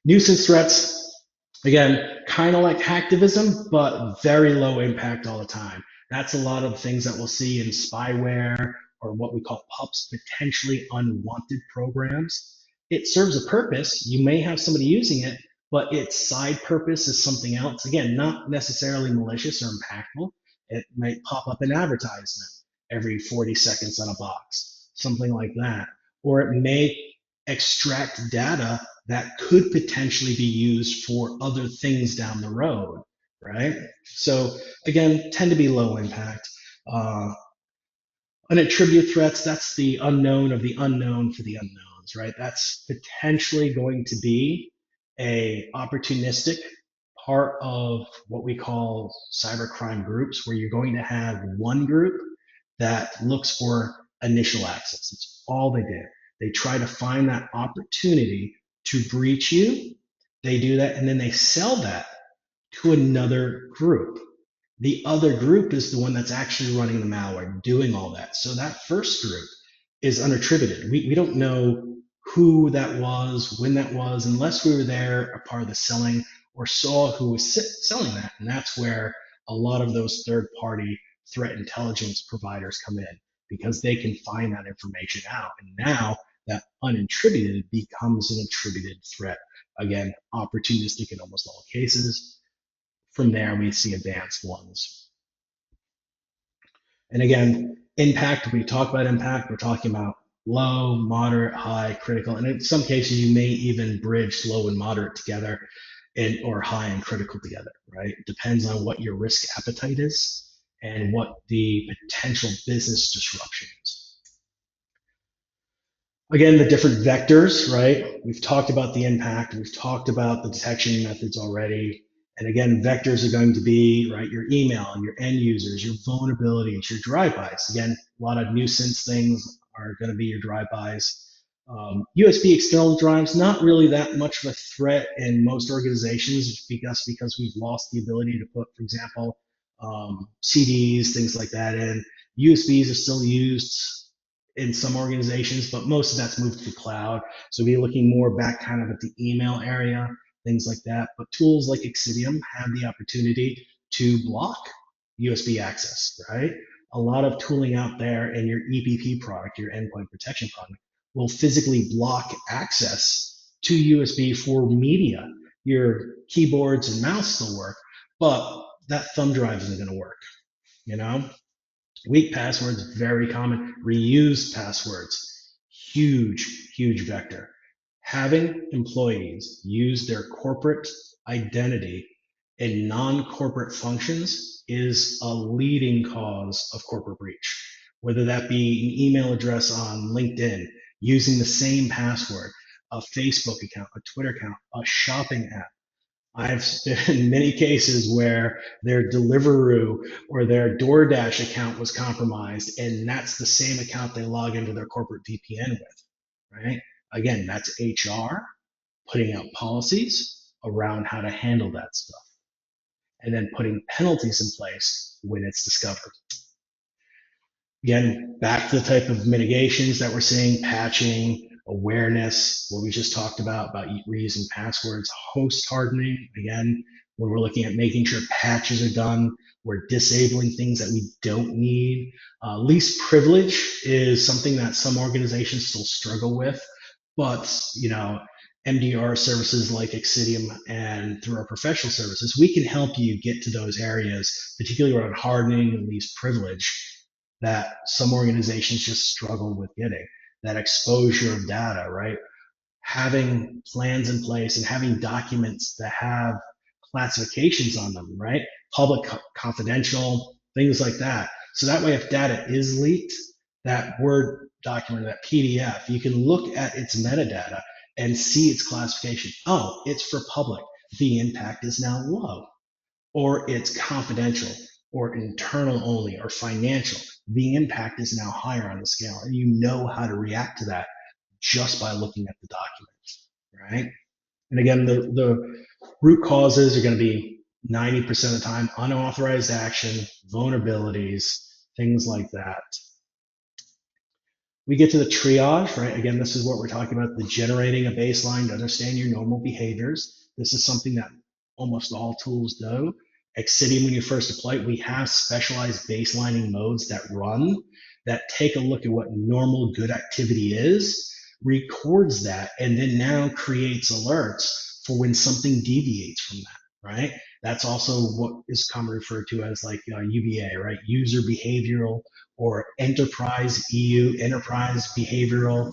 Nuisance threats, again, kind of like hacktivism, but very low impact all the time. That's a lot of things that we'll see in spyware or what we call PUPs, potentially unwanted programs. It serves a purpose. You may have somebody using it, but its side purpose is something else. Again, not necessarily malicious or impactful. It might pop up an advertisement every 40 seconds on a box, something like that. Or it may extract data that could potentially be used for other things down the road, right? So again, tend to be low impact. Uh, Unattributed threats, that's the unknown of the unknown for the unknowns, right? That's potentially going to be a opportunistic part of what we call cybercrime groups, where you're going to have one group that looks for initial access. It's all they did. They try to find that opportunity to breach you. They do that, and then they sell that to another group. The other group is the one that's actually running the malware, doing all that. So that first group is unattributed. We don't know who that was, when that was, unless we were there, a part of the selling, or saw who was selling that. And that's where a lot of those third party threat intelligence providers come in, because they can find that information out. And now that unattributed becomes an attributed threat. Again, opportunistic in almost all cases. From there, we see advanced ones. And again, impact, we talk about impact, we're talking about low, moderate, high, critical. And in some cases, you may even bridge low and moderate together or high and critical together, right? It depends on what your risk appetite is and what the potential business disruption is. Again, the different vectors, right? We've talked about the impact, we've talked about the detection methods already. And again, vectors are going to be, right, your email, your end users, your vulnerabilities, your drive-bys. Again, a lot of nuisance things are going to be your drive-bys. USB external drives, not really that much of a threat in most organizations because we've lost the ability to put, for example, CDs, things like that in. USBs are still used in some organizations, but most of that's moved to the cloud. So we're looking more back kind of at the email area, things like that. But tools like Xcitium have the opportunity to block USB access, right? A lot of tooling out there in your EPP product, your endpoint protection product, will physically block access to USB for media. Your keyboards and mouse still work, but that thumb drive isn't going to work, you know? Weak passwords, very common. Reused passwords, huge vector. Having employees use their corporate identity in non-corporate functions is a leading cause of corporate breach. Whether that be an email address on LinkedIn, using the same password, a Facebook account, a Twitter account, a shopping app. I've been in many cases where their Deliveroo or their DoorDash account was compromised, and that's the same account they log into their corporate VPN with, right? Again, that's HR putting out policies around how to handle that stuff, and then putting penalties in place when it's discovered. Again, back to the type of mitigations that we're seeing, patching, awareness, what we just talked about reusing passwords, host hardening. Again, when we're looking at making sure patches are done, we're disabling things that we don't need. Least privilege is something that some organizations still struggle with, but MDR services like Xcitium and through our professional services, we can help you get to those areas, particularly around hardening and least privilege, that some organizations just struggle with getting. That exposure of data, right? Having plans in place and having documents that have classifications on them, right? Public, confidential, things like that. So that way, if data is leaked, that Word document, that PDF, you can look at its metadata and see its classification. Oh, it's for public. The impact is now low, or it's confidential, or internal only, or financial. The impact is now higher on the scale, and you know how to react to that just by looking at the documents, right? And again, the root causes are going to be 90% of the time unauthorized action, vulnerabilities, things like that. We get to the triage, right? Again, this is what we're talking about, the generating a baseline to understand your normal behaviors. This is something that almost all tools do. Xcitium, when you first deploy it, we have specialized baselining modes that run, that take a look at what normal good activity is, records that, and then now creates alerts for when something deviates from that, right? That's also what is commonly referred to as like UBA, right? User behavioral or enterprise EU, enterprise behavioral,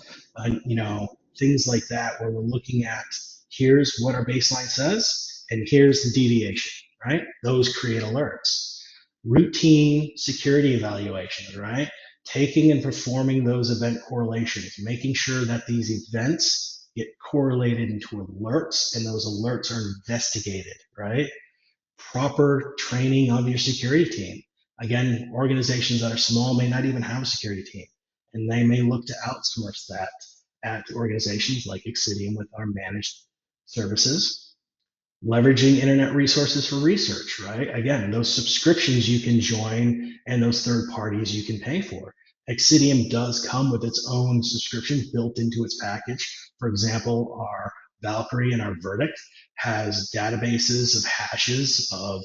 things like that, where we're looking at here's what our baseline says, and here's the deviation, right? Those create alerts. Routine security evaluations, right? Taking and performing those event correlations, making sure that these events get correlated into alerts and those alerts are investigated, right? Proper training of your security team. Again, organizations that are small may not even have a security team, and they may look to outsource that at organizations like Xcitium with our managed services. Leveraging internet resources for research, right? Again, those subscriptions you can join and those third parties you can pay for. Xcitium does come with its own subscription built into its package. For example, our Valkyrie and our Verdict has databases of hashes of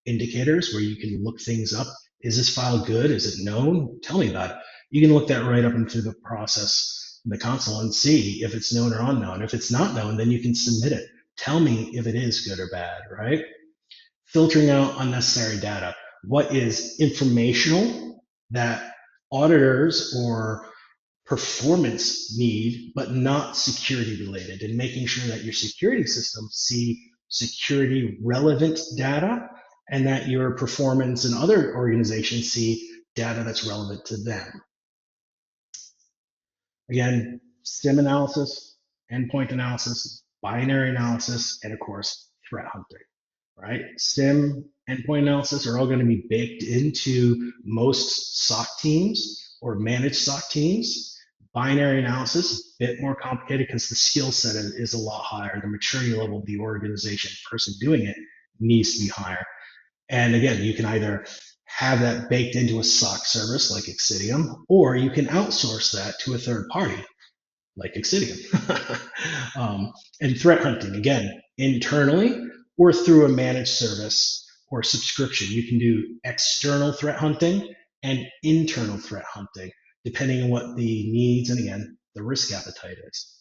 indicators where you can look things up. Is this file good? Is it known? Tell me about it. You can look that right up and through the process in the console and see if it's known or unknown. If it's not known, then you can submit it. Tell me if it is good or bad, right? Filtering out unnecessary data. What is informational that auditors or performance need, but not security related, and making sure that your security systems see security relevant data and that your performance and other organizations see data that's relevant to them. Again, SIM analysis, endpoint analysis, binary analysis, and of course, threat hunting, right? SIM, endpoint analysis are all going to be baked into most SOC teams or managed SOC teams. Binary analysis, a bit more complicated because the skill set is a lot higher. The maturity level of the organization, person doing it, needs to be higher. And again, you can either have that baked into a SOC service like Xcitium, or you can outsource that to a third party like Xcitium. And threat hunting, again, internally or through a managed service or subscription. You can do external threat hunting and internal threat hunting, depending on what the needs and again, the risk appetite is.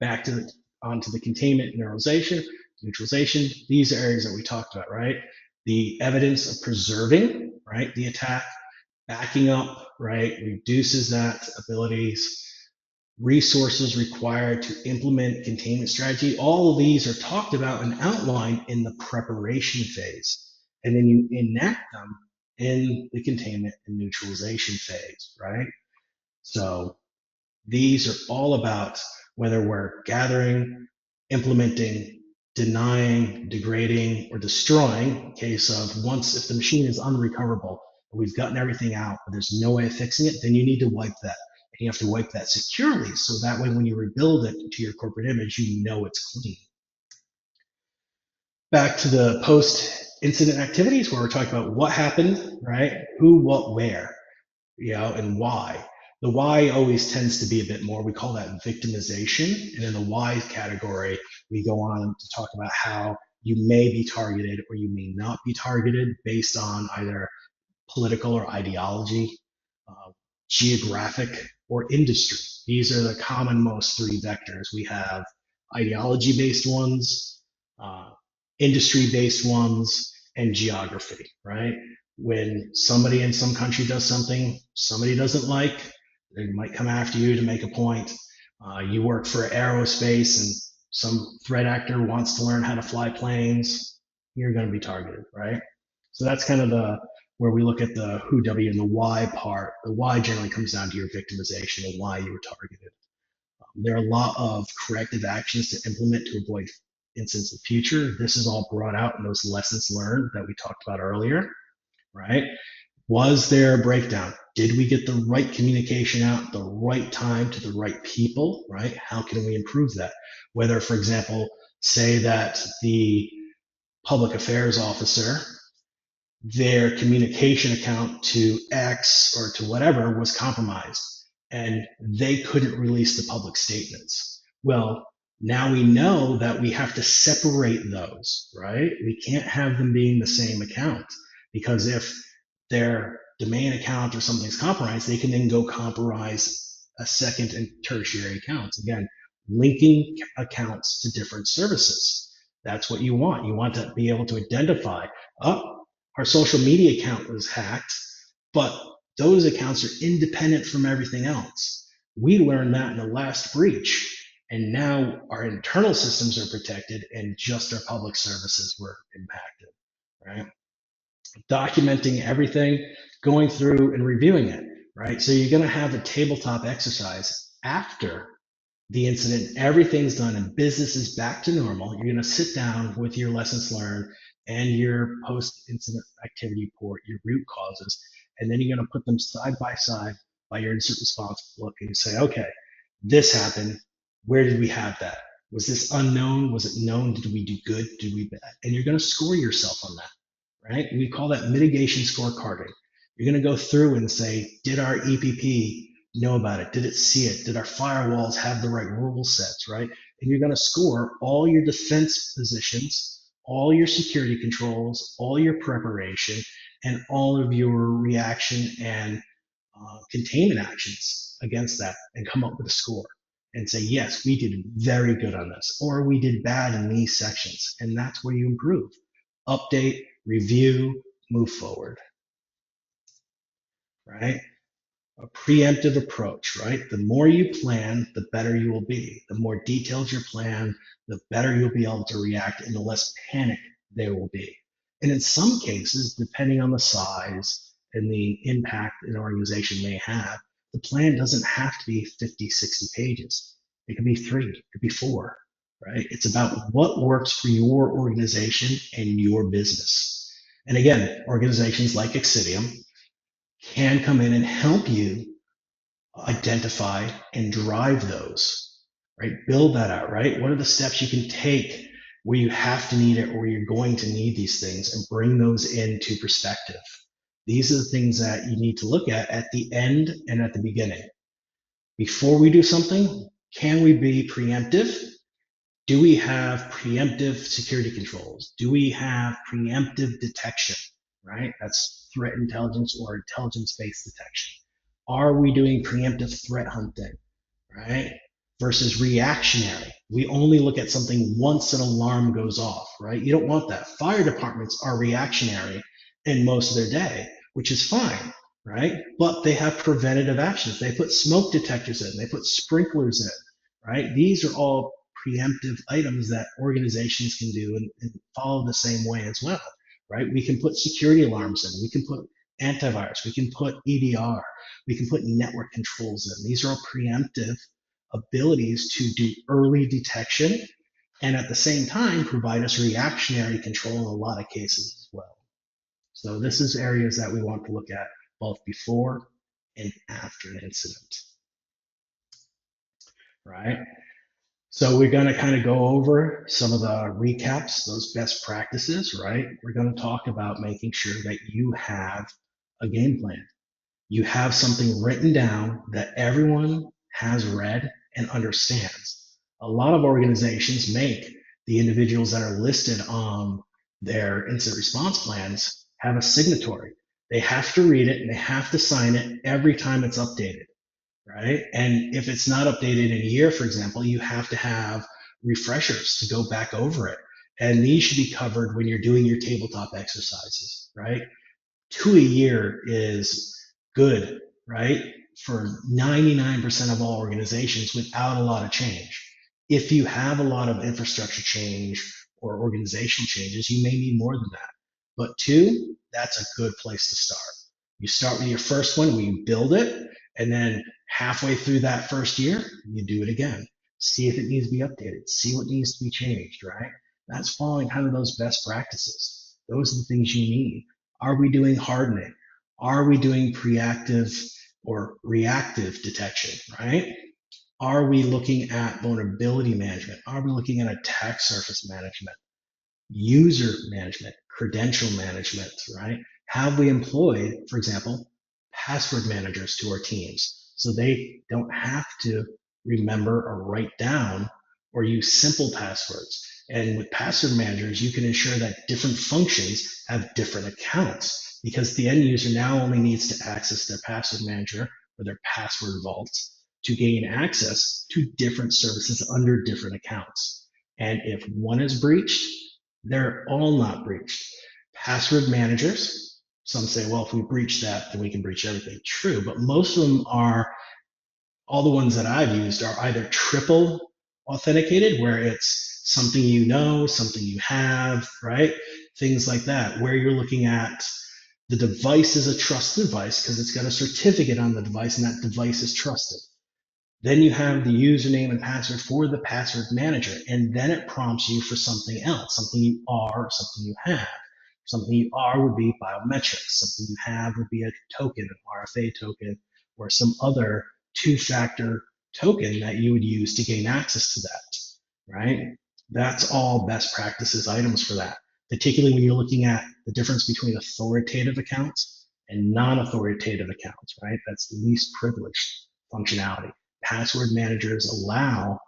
Back to onto the containment and neutralization. These are areas that we talked about, right? The evidence of preserving, right, the attack, backing up, right, reduces that abilities, resources required to implement containment strategy. All of these are talked about and outlined in the preparation phase. And then you enact them in the containment and neutralization phase, right? So these are all about whether we're gathering, implementing, denying, degrading, or destroying. In case of once, if the machine is unrecoverable, we've gotten everything out, but there's no way of fixing it, then you need to wipe that. And you have to wipe that securely so that way when you rebuild it to your corporate image, you know it's clean. Back to the post incident activities where we're talking about what happened, right? Who, what, where, and why. The why always tends to be a bit more, we call that victimization. And in the why category, we go on to talk about how you may be targeted or you may not be targeted based on either political or ideology, uh, geographic or industry. These are the common most three vectors. We have ideology based ones, uh, industry based ones, and geography, right? When somebody in some country does something somebody doesn't like, they might come after you to make a point. You work for aerospace and some threat actor wants to learn how to fly planes, you're going to be targeted, right? So that's kind of the where we look at the who, W, and the why part. The why generally comes down to your victimization and why you were targeted. There are a lot of corrective actions to implement to avoid incidents in the future. This is all brought out in those lessons learned that we talked about earlier, right? Was there a breakdown? Did we get the right communication out at the right time to the right people, right? How can we improve that? Whether, for example, say that the public affairs officer, their communication account to X or to whatever was compromised and they couldn't release the public statements. Well, now we know that we have to separate those, right? We can't have them being the same account because if their domain account or something's compromised, they can then go compromise a second and tertiary accounts. Again, linking accounts to different services. That's what you want. You want to be able to identify, oh, our social media account was hacked, but those accounts are independent from everything else. We learned that in the last breach, and now our internal systems are protected and just our public services were impacted, right? Documenting everything, going through and reviewing it, right? So you're going to have a tabletop exercise after the incident, everything's done and business is back to normal. You're going to sit down with your lessons learned and your post incident activity report, your root causes, and then you're going to put them side by your incident response book and you say, okay, this happened. Where did we have that? Was this unknown? Was it known? Did we do good? Did we bad? And you're going to score yourself on that, right? We call that mitigation scorecarding. You're going to go through and say, did our EPP know about it? Did it see it? Did our firewalls have the right rule sets, right? And you're going to score all your defense positions, all your security controls, all your preparation, and all of your reaction and containment actions against that and come up with a score and say, yes, we did very good on this, or we did bad in these sections. And that's where you improve. Update, review, move forward, right? A preemptive approach, right? The more you plan, the better you will be. The more details your plan, the better you'll be able to react and the less panic there will be. And in some cases, depending on the size and the impact an organization may have, the plan doesn't have to be 50, 60 pages. It could be 3, it could be 4, right? It's about what works for your organization and your business. And again, organizations like Xcitium can come in and help you identify and drive those, right? Build that out, right? What are the steps you can take where you have to need it or you're going to need these things and bring those into perspective? These are the things that you need to look at the end and at the beginning. Before we do something, can we be preemptive? Do we have preemptive security controls? Do we have preemptive detection, right? That's threat intelligence or intelligence-based detection. Are we doing preemptive threat hunting, right? Versus reactionary. We only look at something once an alarm goes off, right? You don't want that. Fire departments are reactionary in most of their day, which is fine, right? But they have preventative actions. They put smoke detectors in, they put sprinklers in, right? These are all preemptive items that organizations can do and follow the same way as well, right? We can put security alarms in, we can put antivirus, we can put EDR, we can put network controls in. These are all preemptive abilities to do early detection and at the same time provide us reactionary control in a lot of cases as well. So this is areas that we want to look at both before and after an incident, right? So we're going to kind of go over some of the recaps, those best practices, right? We're going to talk about making sure that you have a game plan. You have something written down that everyone has read and understands. A lot of organizations make the individuals that are listed on their incident response plans have a signatory. They have to read it and they have to sign it every time it's updated, right? And if it's not updated in a year, for example, you have to have refreshers to go back over it. And these should be covered when you're doing your tabletop exercises, right? 2 a year is good, right? For 99% of all organizations without a lot of change. If you have a lot of infrastructure change or organizational changes, you may need more than that. But two, that's a good place to start. You start with your first one, we build it, and then halfway through that first year, you do it again. See if it needs to be updated, see what needs to be changed, right? That's following kind of those best practices. Those are the things you need. Are we doing hardening? Are we doing preactive or reactive detection, right? Are we looking at vulnerability management? Are we looking at attack surface management, user management, credential management, right? Have we employed, for example, password managers to our teams so they don't have to remember or write down or use simple passwords? And with password managers, you can ensure that different functions have different accounts because the end user now only needs to access their password manager or their password vaults to gain access to different services under different accounts. And if one is breached, they're all not breached. Password managers, some say, well, if we breach that, then we can breach everything. True, but most of them are, all the ones that I've used are either triple authenticated, where it's something you know, something you have, right? Things like that, where you're looking at the device is a trusted device because it's got a certificate on the device and that device is trusted. Then you have the username and password for the password manager, and then it prompts you for something else, something you are, or something you have. Something you are would be biometrics. Something you have would be a token, an RFA token, or some other two-factor token that you would use to gain access to that, right? That's all best practices items for that, particularly when you're looking at the difference between authoritative accounts and non-authoritative accounts, right? That's least privileged functionality. Password managers allow,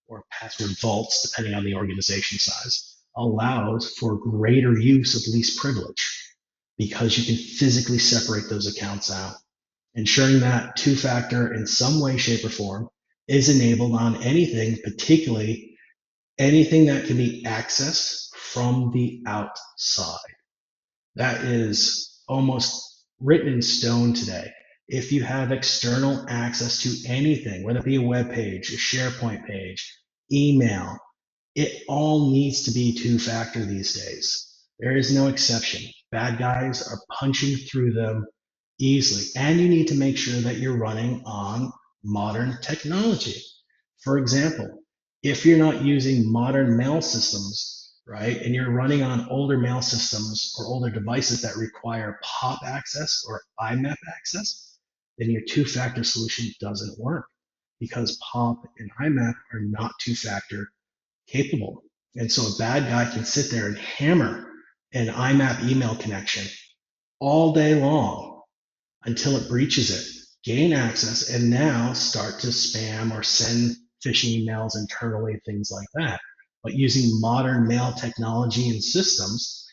or password vaults, depending on the organization size, allows for greater use of least privilege because you can physically separate those accounts out, ensuring that two factor in some way, shape, or form is enabled on anything, particularly anything that can be accessed from the outside. That is almost written in stone today. If you have external access to anything, whether it be a web page, a SharePoint page, email, it all needs to be two factor these days. There is no exception. Bad guys are punching through them easily. And you need to make sure that you're running on modern technology. For example, if you're not using modern mail systems, right, and you're running on older mail systems or older devices that require POP access or IMAP access, then your two factor solution doesn't work because POP and IMAP are not two factor capable. And so a bad guy can sit there and hammer an IMAP email connection all day long until it breaches it, gain access, and now start to spam or send phishing emails internally, things like that. But using modern mail technology and systems,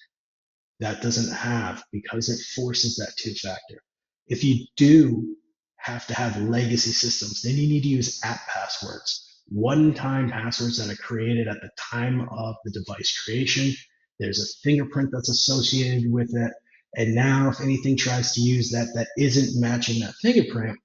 that doesn't have because it forces that two factor. If you do have to have legacy systems, then you need to use app passwords, one time passwords that are created at the time of the device creation. There's a fingerprint that's associated with it. And now, if anything tries to use that that isn't matching that fingerprint,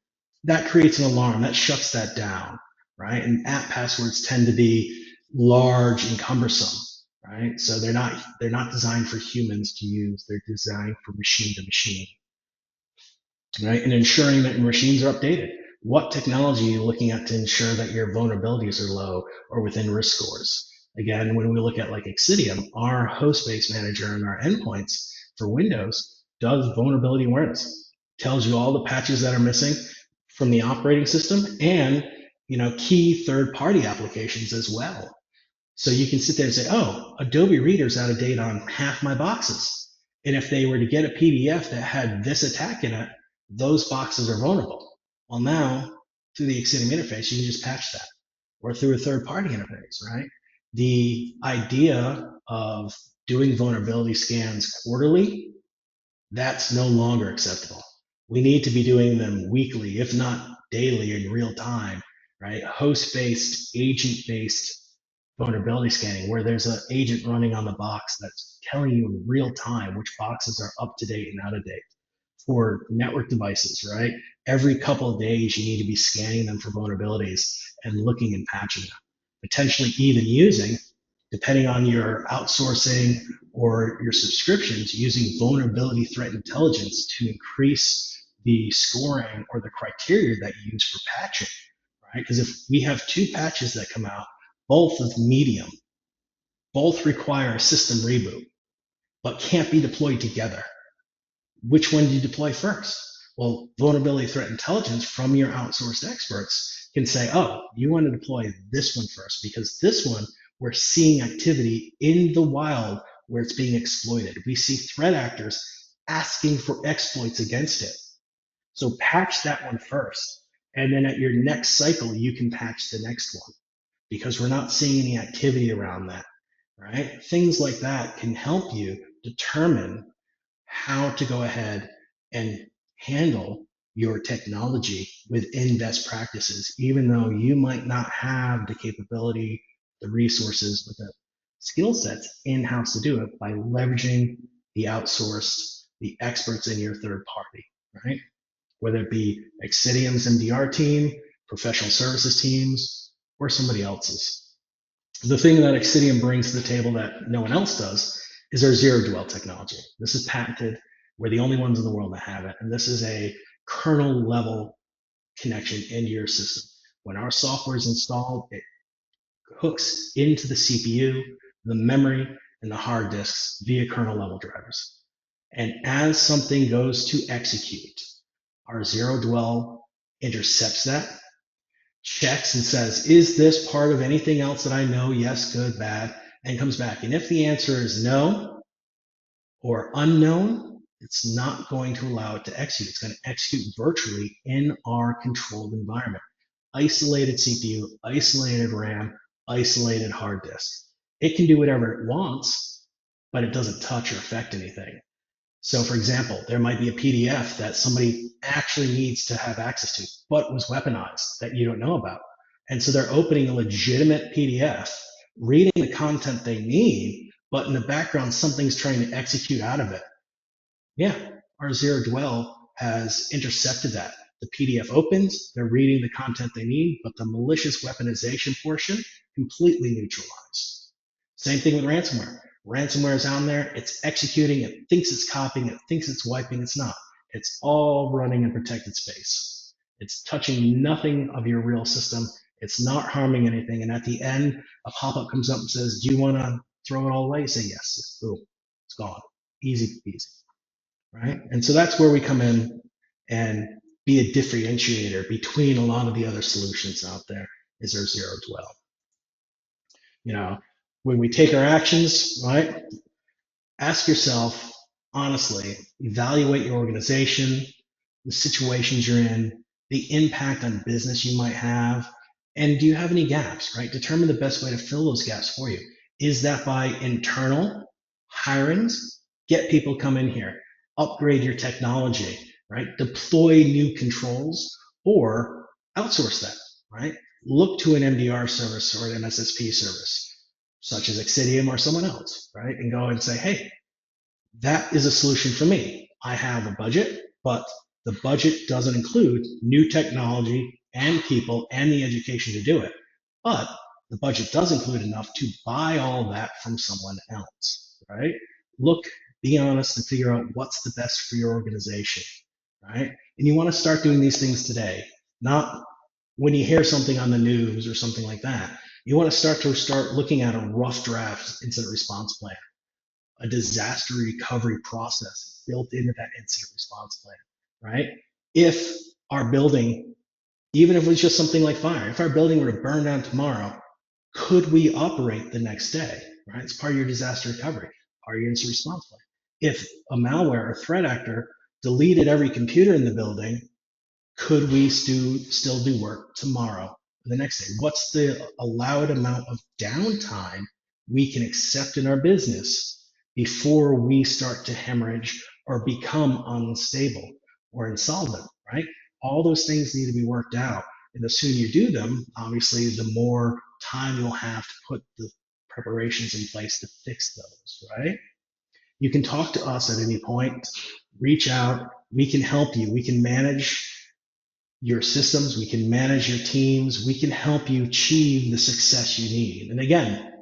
that creates an alarm that shuts that down, right? And app passwords tend to be large and cumbersome, right? So they're not designed for humans to use. They're designed for machine to machine, right? And ensuring that your machines are updated. What technology are you looking at to ensure that your vulnerabilities are low or within risk scores? Again, when we look at like Xcitium, our host-based manager and our endpoints for Windows does vulnerability awareness, tells you all the patches that are missing from the operating system and key third-party applications as well. So you can sit there and say, oh, Adobe Reader's out of date on half my boxes. And if they were to get a PDF that had this attack in it, those boxes are vulnerable. Well, now through the Xcitium interface, you can just patch that or through a third party interface, right? The idea of doing vulnerability scans quarterly, that's no longer acceptable. We need to be doing them weekly, if not daily in real time, right? Host-based, agent-based vulnerability scanning, where there's an agent running on the box that's telling you in real time which boxes are up to date and out of date. For network devices, right? Every couple of days, you need to be scanning them for vulnerabilities and looking and patching them, potentially even using, depending on your outsourcing or your subscriptions, using vulnerability threat intelligence to increase the scoring or the criteria that you use for patching, right? Because if we have two patches that come out, both of medium, both require a system reboot, but can't be deployed together, which one do you deploy first? Well, vulnerability threat intelligence from your outsourced experts can say, oh, you want to deploy this one first because this one, we're seeing activity in the wild where it's being exploited. We see threat actors asking for exploits against it. So patch that one first. And then at your next cycle, you can patch the next one because we're not seeing any activity around that, right? Things like that can help you determine how to go ahead and handle your technology within best practices, even though you might not have the capability, the resources, or the skill sets in-house to do it by leveraging the outsourced, the experts in your third party, right? Whether it be Xcitium's MDR team, professional services teams, or somebody else's. The thing that Xcitium brings to the table that no one else does is our zero dwell technology. This is patented. We're the only ones in the world that have it. And this is a kernel level connection into your system. When our software is installed, it hooks into the CPU, the memory, and the hard disks via kernel level drivers. And as something goes to execute, our zero dwell intercepts that, checks and says, is this part of anything else that I know? Yes, good, bad, and comes back. And if the answer is no or unknown, it's not going to allow it to execute. It's going to execute virtually in our controlled environment. Isolated CPU, isolated RAM, isolated hard disk. It can do whatever it wants, but it doesn't touch or affect anything. So, for example, there might be a PDF that somebody actually needs to have access to, but was weaponized that you don't know about. And so they're opening a legitimate PDF, reading the content they need, but in the background, something's trying to execute out of it. Yeah, our zero dwell has intercepted that. The PDF opens, they're reading the content they need, but the malicious weaponization portion completely neutralized. Same thing with ransomware. Ransomware is on there, it's executing, it thinks it's copying, it thinks it's wiping, it's not. It's all running in protected space. It's touching nothing of your real system. It's not harming anything. And at the end, a pop-up comes up and says, do you want to throw it all away? You say yes. Boom, it's gone. Easy peasy, right? And so that's where we come in and be a differentiator between a lot of the other solutions out there is our zero dwell. You know, when we take our actions, right? Ask yourself honestly, evaluate your organization, the situations you're in, the impact on business you might have, and do you have any gaps, right? Determine the best way to fill those gaps for you. Is that by internal hirings? Get people come in here, upgrade your technology, right? Deploy new controls or outsource that, right? Look to an MDR service or an MSSP service, such as Xcitium or someone else, right? And go and say, hey, that is a solution for me. I have a budget, but the budget doesn't include new technology and people and the education to do it. But the budget does include enough to buy all that from someone else, right? Look, be honest and figure out what's the best for your organization, right? And you want to start doing these things today, not when you hear something on the news or something like that. You want to start looking at a rough draft incident response plan, a disaster recovery process built into that incident response plan, right? If our building, even if it was just something like fire, if our building were to burn down tomorrow, could we operate the next day, right? It's part of your disaster recovery, part of your incident response plan. If a malware or threat actor deleted every computer in the building, could we still do work tomorrow, the next day? What's the allowed amount of downtime we can accept in our business before we start to hemorrhage or become unstable or insolvent, right? All those things need to be worked out. And the sooner you do them, obviously, the more time you'll have to put the preparations in place to fix those, right? You can talk to us at any point, reach out. We can help you. We can manage your systems. We can manage your teams. We can help you achieve the success you need. And again,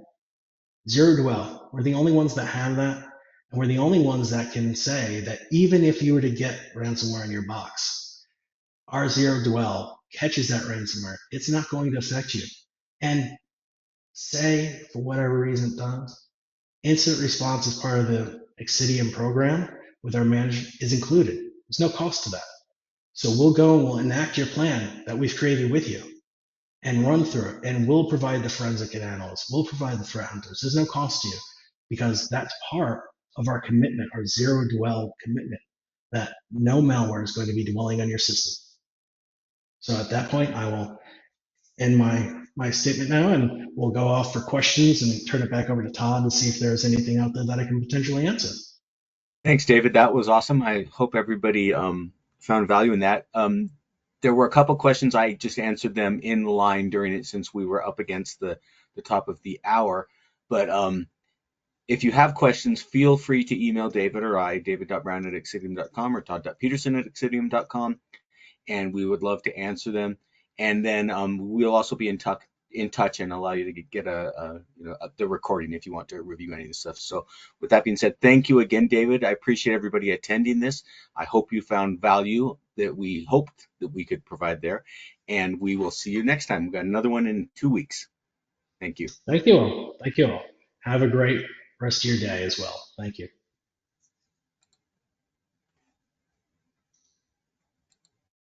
zero dwell. We're the only ones that have that. And we're the only ones that can say that even if you were to get ransomware in your box, our zero dwell catches that ransomware. It's not going to affect you. And say, for whatever reason it does, incident response as part of the Xcitium program with our manager is included. There's no cost to that. So we'll go and we'll enact your plan that we've created with you and run through it. And we'll provide the forensic analysts. We'll provide the threat hunters. There's no cost to you because that's part of our commitment, our zero dwell commitment, that no malware is going to be dwelling on your system. So at that point, I will end my statement now, and we'll go off for questions and turn it back over to Todd and see if there's anything out there that I can potentially answer. Thanks, David. That was awesome. I hope everybody found value in that. There were a couple questions. I just answered them in line during it since we were up against the top of the hour. But if you have questions, feel free to email David or I, david.brown@xcitium.com or todd.peterson@xcitium.com, and we would love to answer them. And then we'll also be in touch and allow you to get the recording if you want to review any of the stuff. So with that being said, thank you again, David. I appreciate everybody attending this. I hope you found value that we hoped that we could provide there. And we will see you next time. We've got another one in 2 weeks. Thank you. Thank you all. Thank you all. Have a great rest of your day as well. Thank you.